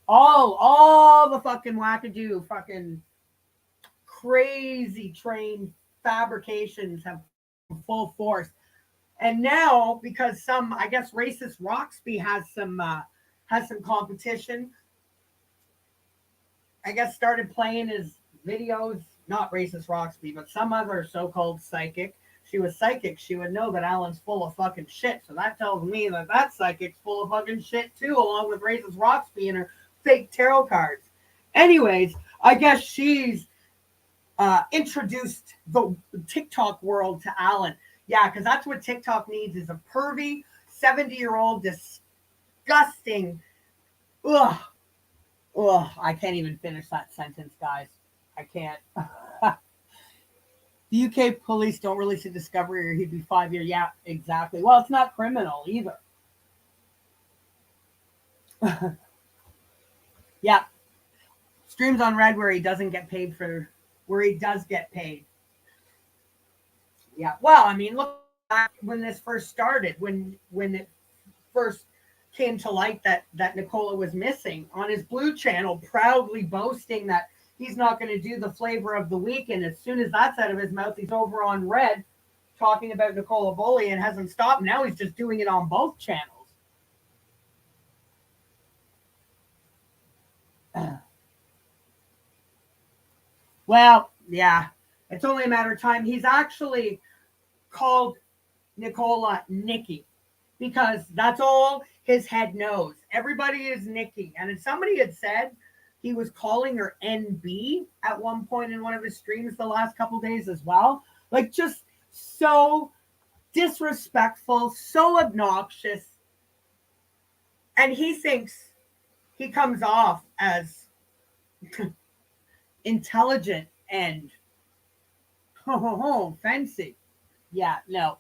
[SPEAKER 2] All the fucking wackadoo, fucking crazy train fabrications have full force. And now, because some, I guess, racist Roxby has some competition. I guess started playing his videos, not racist Roxby, but some other so-called psychic. She was psychic. She would know that Alan's full of fucking shit. So that tells me that psychic's full of fucking shit too, along with racist Roxby and her fake tarot cards. Anyways, I guess she's introduced the TikTok world to Alan. Yeah, because that's what TikTok needs, is a pervy 70-year-old disgusting. Ugh. I can't even finish that sentence, guys. I can't. The UK police don't release a discovery or he'd be 5 years. Yeah, exactly. Well, it's not criminal either. Yeah. Streams on Red where he doesn't get paid where he does get paid. Yeah. Well, I mean, look back when this first started, when it first came to light that Nicola was missing, on his Blue channel, proudly boasting that he's not going to do the flavor of the week. And as soon as that's out of his mouth, he's over on Red talking about Nicola Bully and hasn't stopped. Now he's just doing it on both channels. Well, yeah, it's only a matter of time. He's actually called Nicola Nikki, because that's all his head knows. Everybody is Nikki. And if somebody had said he was calling her NB at one point in one of his streams the last couple days as well, like, just so disrespectful, so obnoxious. And he thinks he comes off as intelligent and fancy. Yeah, no.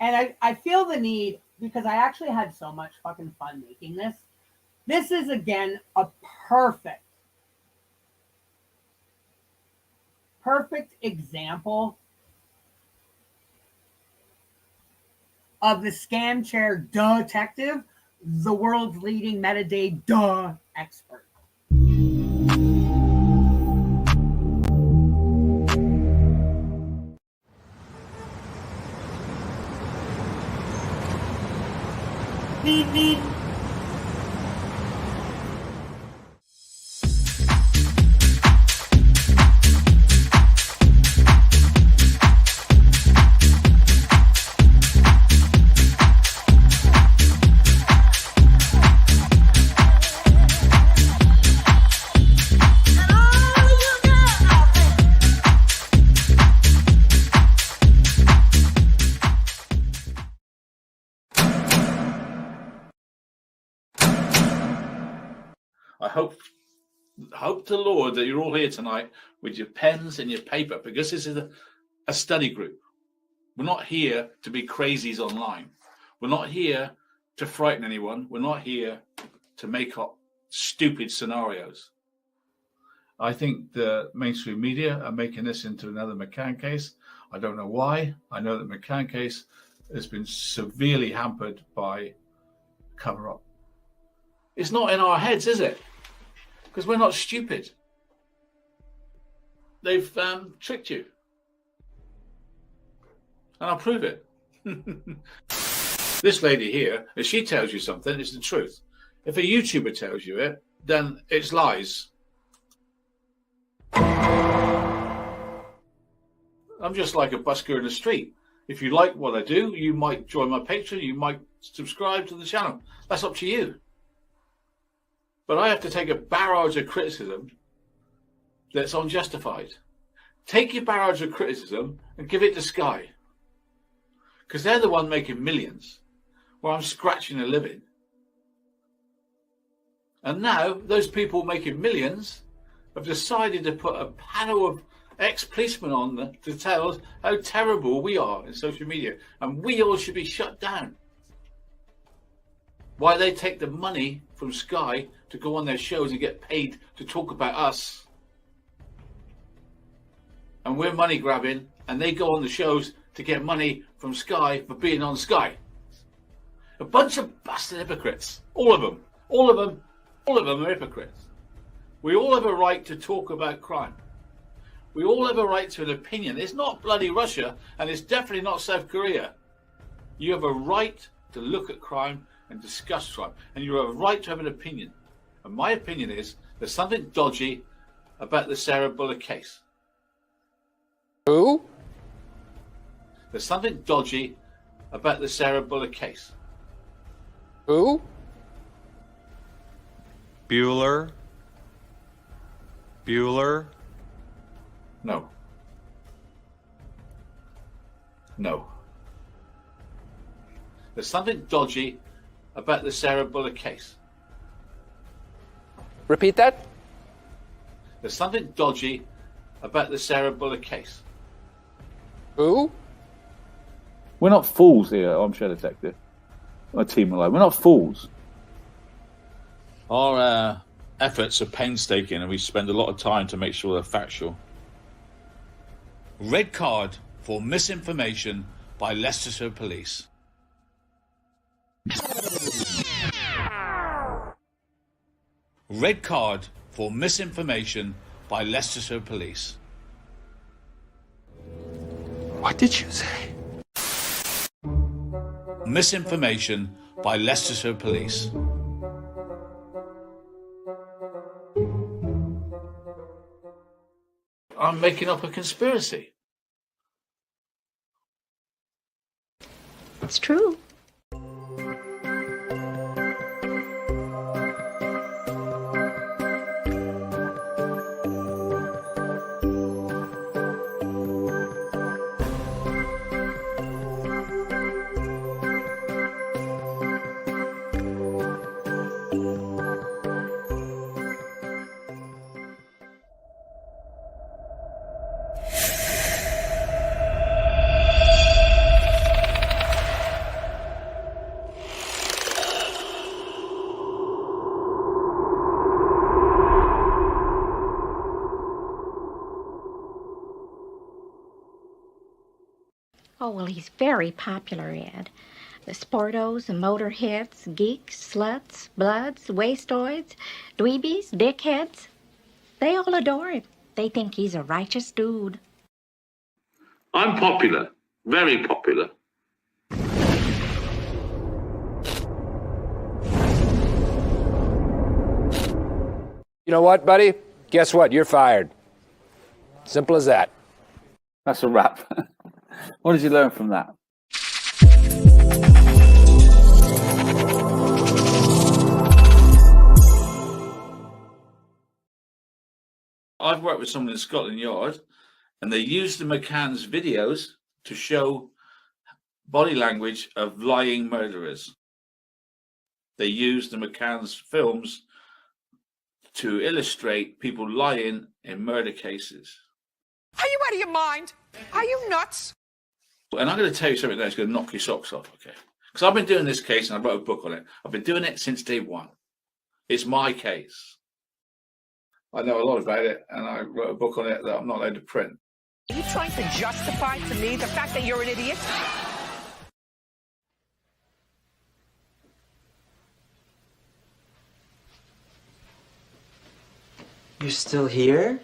[SPEAKER 2] And I feel the need, because I actually had so much fucking fun making this. This is, again, a perfect example of the Scam Chair detective, the world's leading metadata expert. Beep, beep.
[SPEAKER 3] I hope to the Lord that you're all here tonight with your pens and your paper, because this is a study group. We're not here to be crazies online. We're not here to frighten anyone. We're not here to make up stupid scenarios. I think the mainstream media are making this into another McCann case. I don't know why. I know that McCann case has been severely hampered by cover-up. It's not in our heads, is it? Because we're not stupid. They've tricked you. And I'll prove it. This lady here, if she tells you something, it's the truth. If a YouTuber tells you it, then it's lies. I'm just like a busker in the street. If you like what I do, you might join my Patreon, you might subscribe to the channel. That's up to you. But I have to take a barrage of criticism that's unjustified. Take your barrage of criticism and give it to Sky. Because they're the one making millions, while I'm scratching a living. And now, those people making millions have decided to put a panel of ex-policemen on to tell us how terrible we are in social media. And we all should be shut down. Why they take the money from Sky to go on their shows and get paid to talk about us. And we're money grabbing, and they go on the shows to get money from Sky for being on Sky. A bunch of bastard hypocrites. All of them. All of them. All of them are hypocrites. We all have a right to talk about crime. We all have a right to an opinion. It's not bloody Russia, and it's definitely not South Korea. You have a right to look at crime and discuss crime, and you have a right to have an opinion. And my opinion is there's something dodgy about the Sarah Bullock case.
[SPEAKER 4] Who?
[SPEAKER 3] There's something dodgy about the Sarah Bullock case.
[SPEAKER 4] Who?
[SPEAKER 8] Bueller.
[SPEAKER 3] No. No. There's something dodgy about the Sarah Bullock case.
[SPEAKER 4] Repeat that?
[SPEAKER 3] There's something dodgy about the Sarah Bullock case.
[SPEAKER 4] Who?
[SPEAKER 6] We're not fools here, Armchair Detective. My team alone. We're not fools.
[SPEAKER 3] Our efforts are painstaking, and we spend a lot of time to make sure they're factual. Red card for misinformation by Leicestershire Police. Red card for misinformation by Leicestershire Police.
[SPEAKER 8] What did you say?
[SPEAKER 3] Misinformation by Leicestershire Police. I'm making up a conspiracy.
[SPEAKER 9] It's true. Oh, well, he's very popular, Ed. The sportos, the motorheads, geeks, sluts, bloods, wastoids, dweebies, dickheads. They all adore him. They think he's a righteous dude.
[SPEAKER 3] I'm popular, very popular.
[SPEAKER 4] You know what, buddy? Guess what? You're fired. Simple as that.
[SPEAKER 6] That's a wrap. What did you learn from that?
[SPEAKER 3] I've worked with someone in Scotland Yard, and they used the McCann's videos to show body language of lying murderers. They used the McCann's films to illustrate people lying in murder cases.
[SPEAKER 10] Are you out of your mind? Are you nuts?
[SPEAKER 3] And I'm going to tell you something that's going to knock your socks off, okay? Because I've been doing this case and I wrote a book on it. I've been doing it since day one. It's my case. I know a lot about it, and I wrote a book on it that I'm not allowed to print.
[SPEAKER 10] Are you trying to justify to me the fact that you're an idiot?
[SPEAKER 11] You're still here?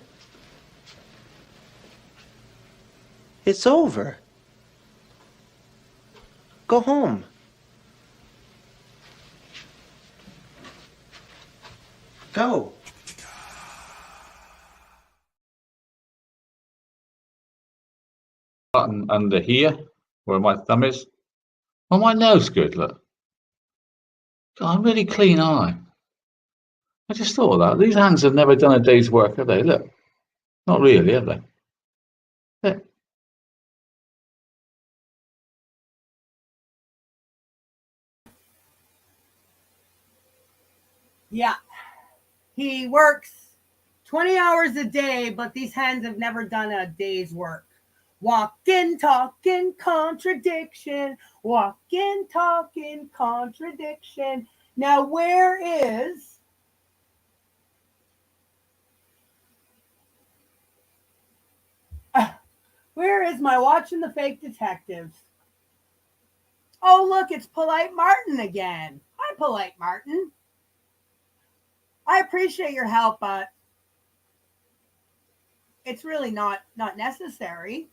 [SPEAKER 11] It's over. Go home. Go.
[SPEAKER 3] Button under here, where my thumb is. Oh, my nose good, look. God, I'm really clean, aren't I just thought of that. These hands have never done a day's work, have they? Look. Not really, have they? Look.
[SPEAKER 2] Yeah. He works 20 hours a day, but these hands have never done a day's work. Walking, talking, contradiction. Walking, talking, contradiction. Now, where is my watching the fake detectives? Oh, look, it's Polite Martin again. Hi, Polite Martin. I appreciate your help, but it's really not necessary.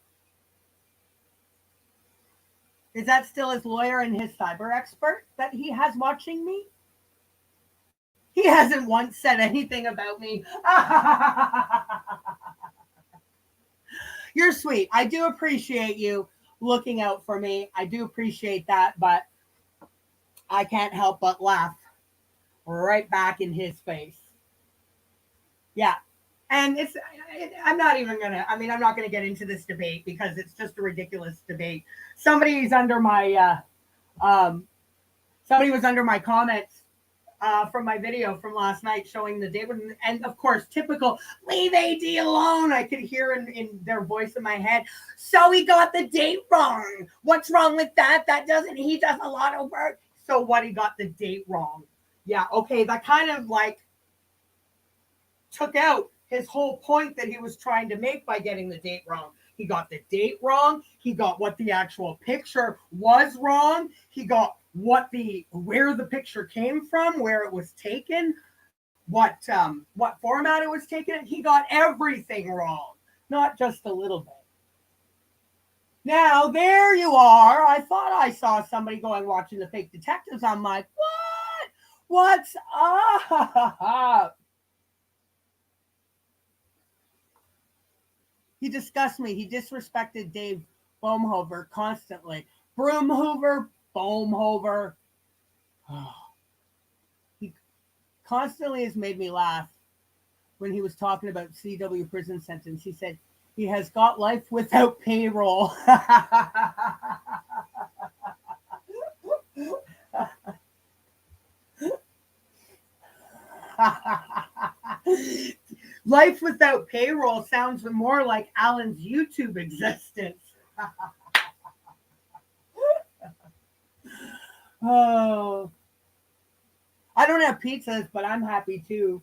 [SPEAKER 2] Is that still his lawyer and his cyber expert that he has watching me? He hasn't once said anything about me. You're sweet. I do appreciate you looking out for me. I do appreciate that, but I can't help but laugh right back in his face. Yeah. And I'm not going to get into this debate because it's just a ridiculous debate. Somebody was under my comments from my video from last night showing the date. And of course, typical, leave AD alone. I could hear in their voice in my head. So he got the date wrong. What's wrong with that? He does a lot of work. So what, he got the date wrong. Yeah, okay, that kind of like took out his whole point that he was trying to make by getting the date wrong. He got the date wrong. He got what the actual picture was wrong. He got where the picture came from, where it was taken, what format it was taken. He got everything wrong, not just a little bit. Now, there you are. I thought I saw somebody going watching the fake detectives. I'm like, what? What's up? He discussed me. He disrespected Dave Boomhover constantly. Broomhoover, Boomhover. He constantly has made me laugh when he was talking about CW prison sentence. He said he has got life without payroll. Life without payroll sounds more like Alan's YouTube existence. Oh, I don't have pizzas, but I'm happy too.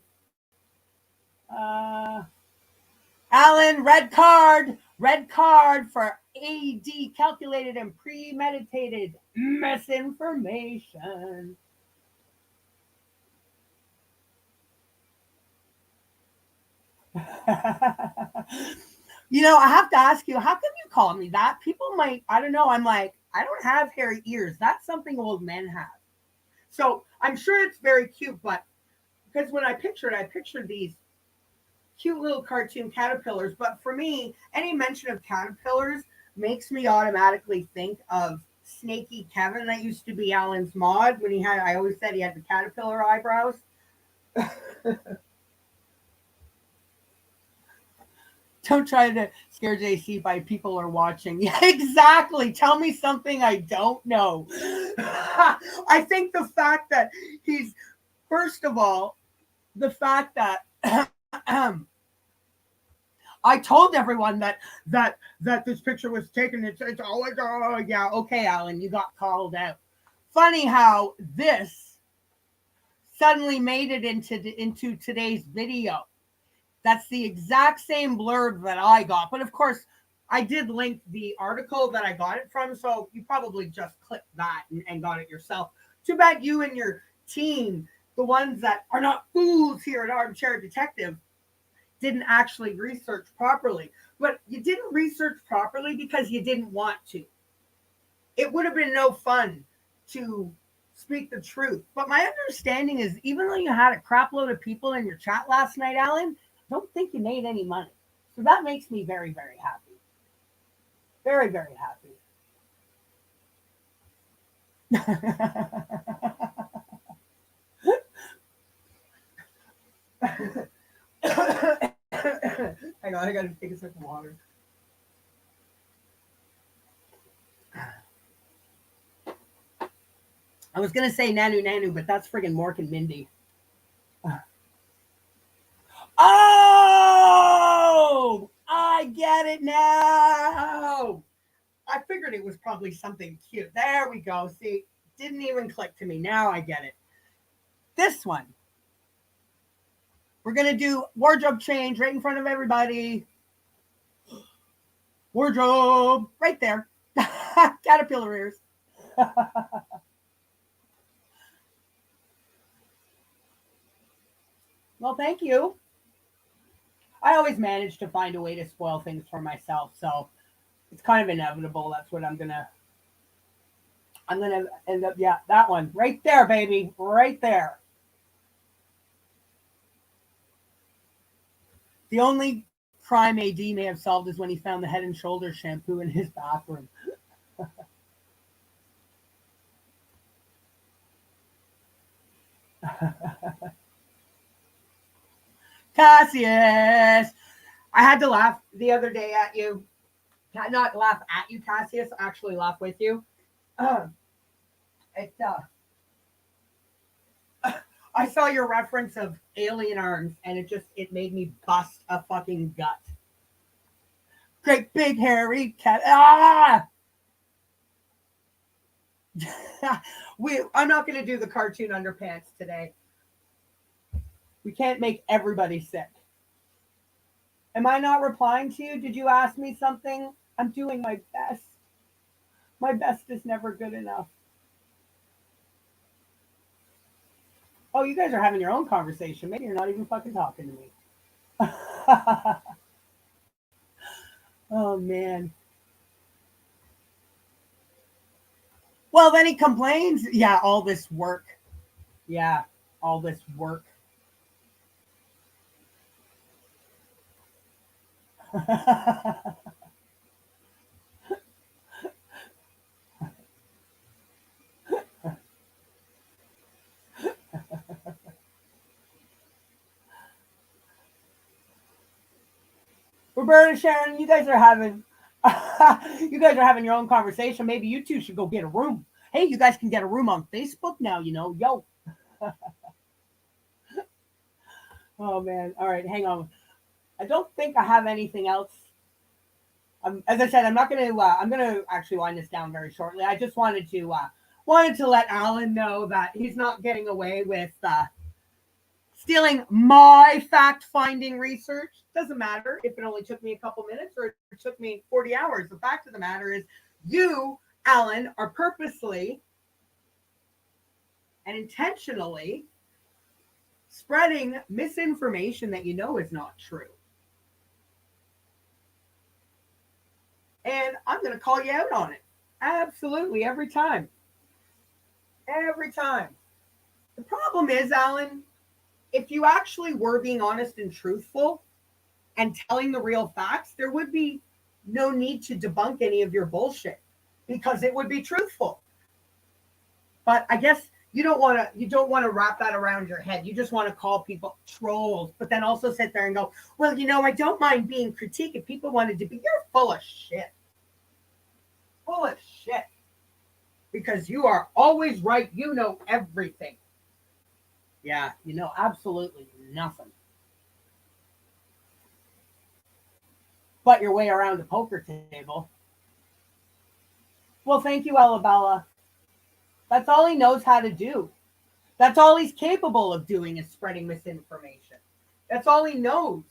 [SPEAKER 2] Alan, red card. Red card for AD, calculated and premeditated misinformation. You know, I have to ask you, how come you call me that? People might, I don't know. I'm like, I don't have hairy ears. That's something old men have. So I'm sure it's very cute, but because when I pictured these cute little cartoon caterpillars. But for me, any mention of caterpillars makes me automatically think of Snaky Kevin that used to be Alan's mod when I always said he had the caterpillar eyebrows. Don't try to scare JC by people are watching. Yeah, exactly. Tell me something I don't know. I think the fact that he's, first of all, the fact that I told everyone that this picture was taken. It's always, oh yeah, okay, Alan, you got called out. Funny how this suddenly made it into today's video. That's the exact same blurb that I got. But of course, I did link the article that I got it from, so you probably just clicked that and got it yourself. Too bad you and your team, the ones that are not fools here at Armchair Detective, didn't actually research properly. But you didn't research properly because you didn't want to. It would have been no fun to speak the truth. But my understanding is, even though you had a crap load of people in your chat last night, Alan, I don't think you made any money. So that makes me very, very happy. Very, very happy. Hang on, I gotta take a sip of water. I was gonna say Nanu Nanu, but that's friggin' Mork and Mindy. Oh, I get it now. I figured it was probably something cute. There we go. See, didn't even click to me. Now I get it. This one. We're going to do wardrobe change right in front of everybody. Wardrobe. Right there. Caterpillar ears. Well, thank you. I always manage to find a way to spoil things for myself, so it's kind of inevitable. That's what I'm gonna end up. Yeah, that one right there, baby, right there. The only crime AD may have solved is when he found the Head and Shoulders shampoo in his bathroom. Cassius, I had to laugh the other day at you. Not laugh at you, Cassius, actually laugh with you. I saw your reference of alien arms, and it made me bust a fucking gut. Great big hairy cat. Ah! I'm not going to do the cartoon underpants today. We can't make everybody sick. Am I not replying to you? Did you ask me something? I'm doing my best. My best is never good enough. Oh, you guys are having your own conversation. Maybe you're not even fucking talking to me. Oh, man. Well, then he complains. Yeah, all this work. Yeah, all this work. Roberta, Sharon, you guys are having your own conversation. Maybe you two should go get a room. Hey, you guys can get a room on Facebook now, yo. Oh man. All right, hang on. I don't think I have anything else. As I said, I'm gonna actually wind this down very shortly. I just wanted to let Alan know that he's not getting away with stealing my fact-finding research. Doesn't matter if it only took me a couple minutes or it took me 40 hours. The fact of the matter is you, Alan, are purposely and intentionally spreading misinformation that you know is not true. And I'm going to call you out on it. Absolutely, every time. Every time. The problem is, Alan, if you actually were being honest and truthful and telling the real facts, there would be no need to debunk any of your bullshit because it would be truthful. But I guess you don't want to wrap that around your head. You just want to call people trolls, but then also sit there and go, well, I don't mind being critiqued if people wanted to be. You're full of shit. Full of shit. Because you are always right. You know everything. Yeah, you know absolutely nothing. But your way around a poker table. Well, thank you, Alabella. That's all he knows how to do. That's all he's capable of doing is spreading misinformation. That's all he knows.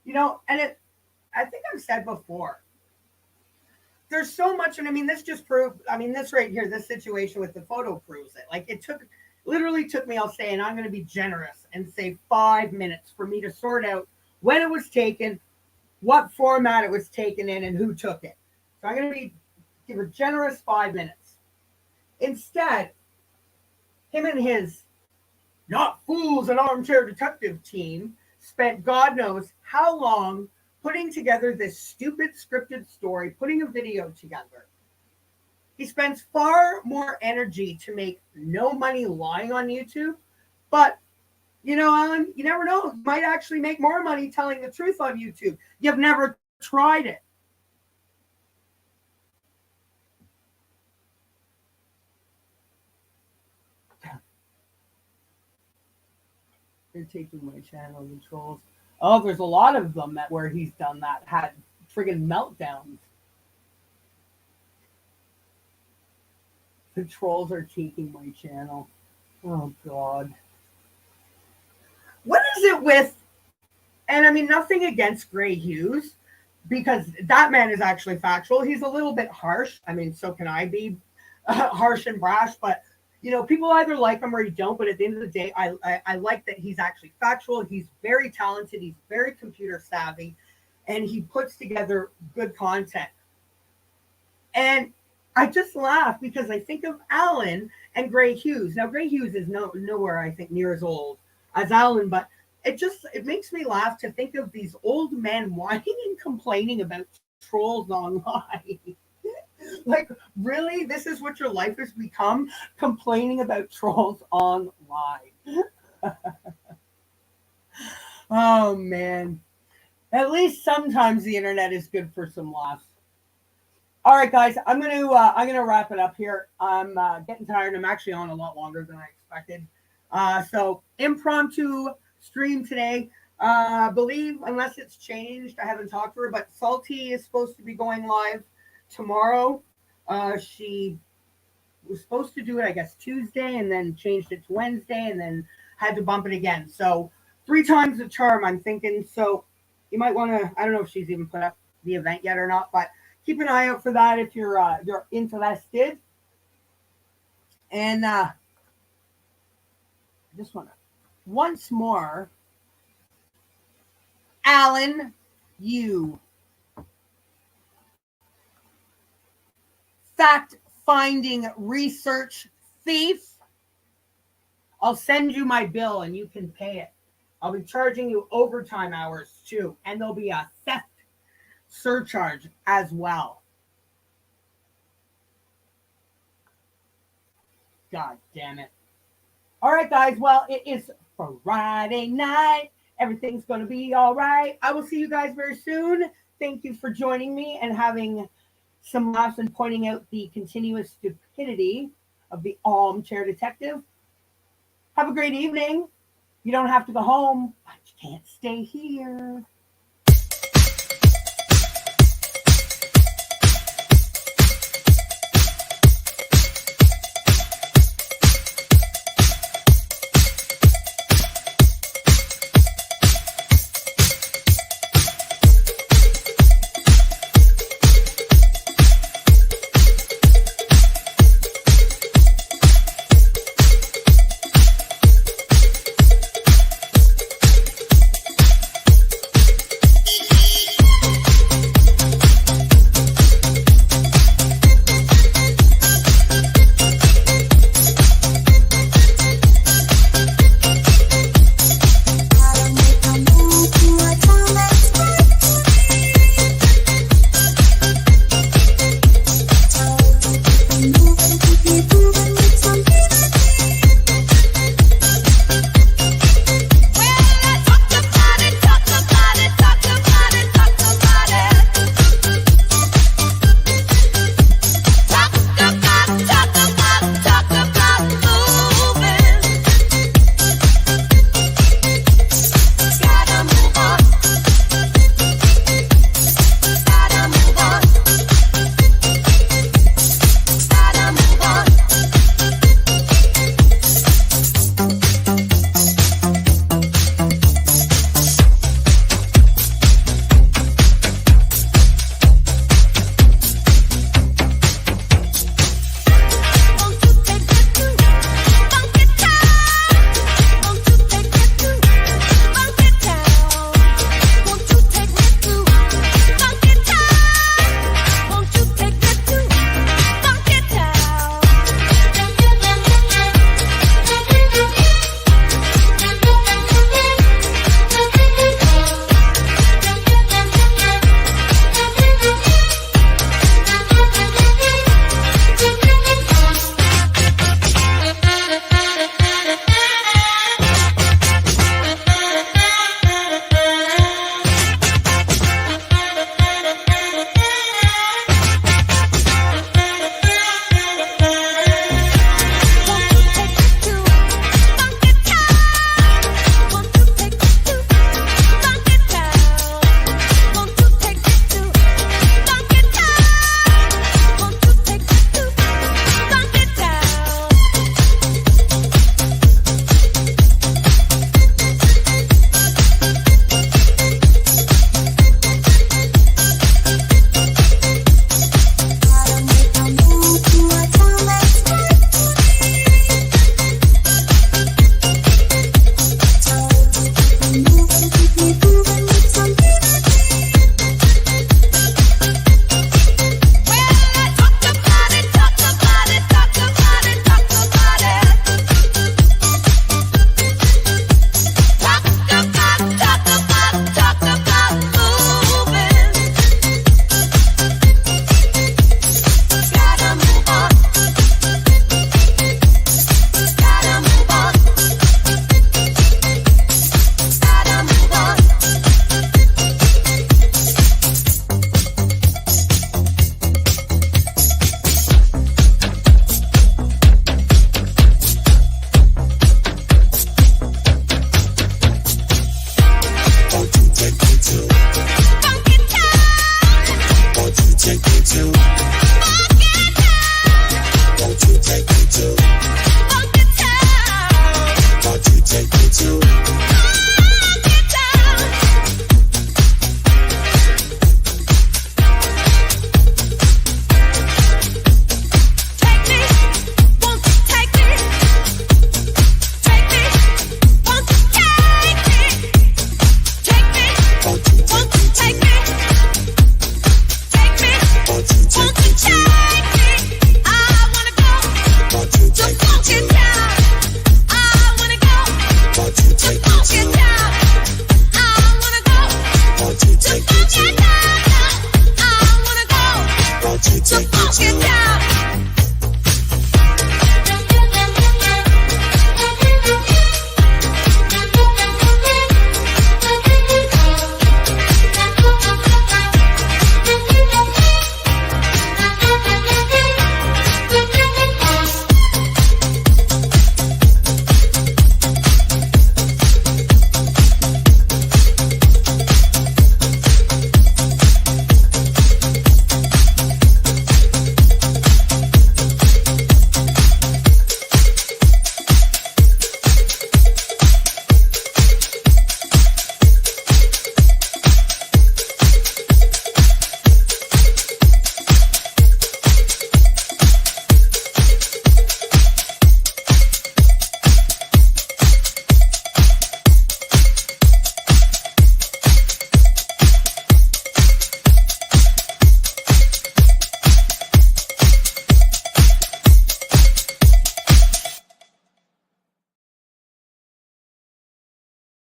[SPEAKER 2] And I think I've said before, there's so much, and I mean, this just proved, this right here, this situation with the photo proves it. Like, literally took me, I'll say, and I'm going to be generous and say 5 minutes for me to sort out when it was taken, what format it was taken in, and who took it. So I'm going to give a generous 5 minutes. Instead, him and his not fools and armchair detective team spent God knows how long putting together this stupid scripted story, putting a video together. He spends far more energy to make no money lying on YouTube. But, Alan, you never know. You might actually make more money telling the truth on YouTube. You've never tried it. They're taking my channel, the trolls. Oh, there's a lot of them where he's done that, had friggin' meltdowns. The trolls are taking my channel. Oh, God. What is it with, and I mean, nothing against Gray Hughes, because that man is actually factual. He's a little bit harsh. I mean, so can I be harsh and brash, but people either like him or you don't, but at the end of the day, I like that he's actually factual. He's very talented. He's very computer savvy, and he puts together good content. And I just laugh because I think of Alan and Gray Hughes. Now, Gray Hughes is nowhere, I think, near as old as Alan, but it makes me laugh to think of these old men whining and complaining about trolls online. Like, really? This is what your life has become? Complaining about trolls online. Oh, man. At least sometimes the internet is good for some laughs. All right, guys, I'm gonna wrap it up here. I'm getting tired. I'm actually on a lot longer than I expected. So impromptu stream today. Believe, unless it's changed, I haven't talked to her, but Salty is supposed to be going live tomorrow. She was supposed to do it, I guess, Tuesday, and then changed it to Wednesday, and then had to bump it again. So 3 times the charm, I'm thinking. So you might want to, I don't know if she's even put up the event yet or not, but keep an eye out for that if you're interested. And I just want to once more, Alan, you fact-finding research thief. I'll send you my bill and you can pay it. I'll be charging you overtime hours too, and there'll be a theft surcharge as well. God damn it. All right, guys. Well, it is Friday night. Everything's going to be all right. I will see you guys very soon. Thank you for joining me and having some laughs and pointing out the continuous stupidity of the armchair detective. Have a great evening. You don't have to go home, but you can't stay here.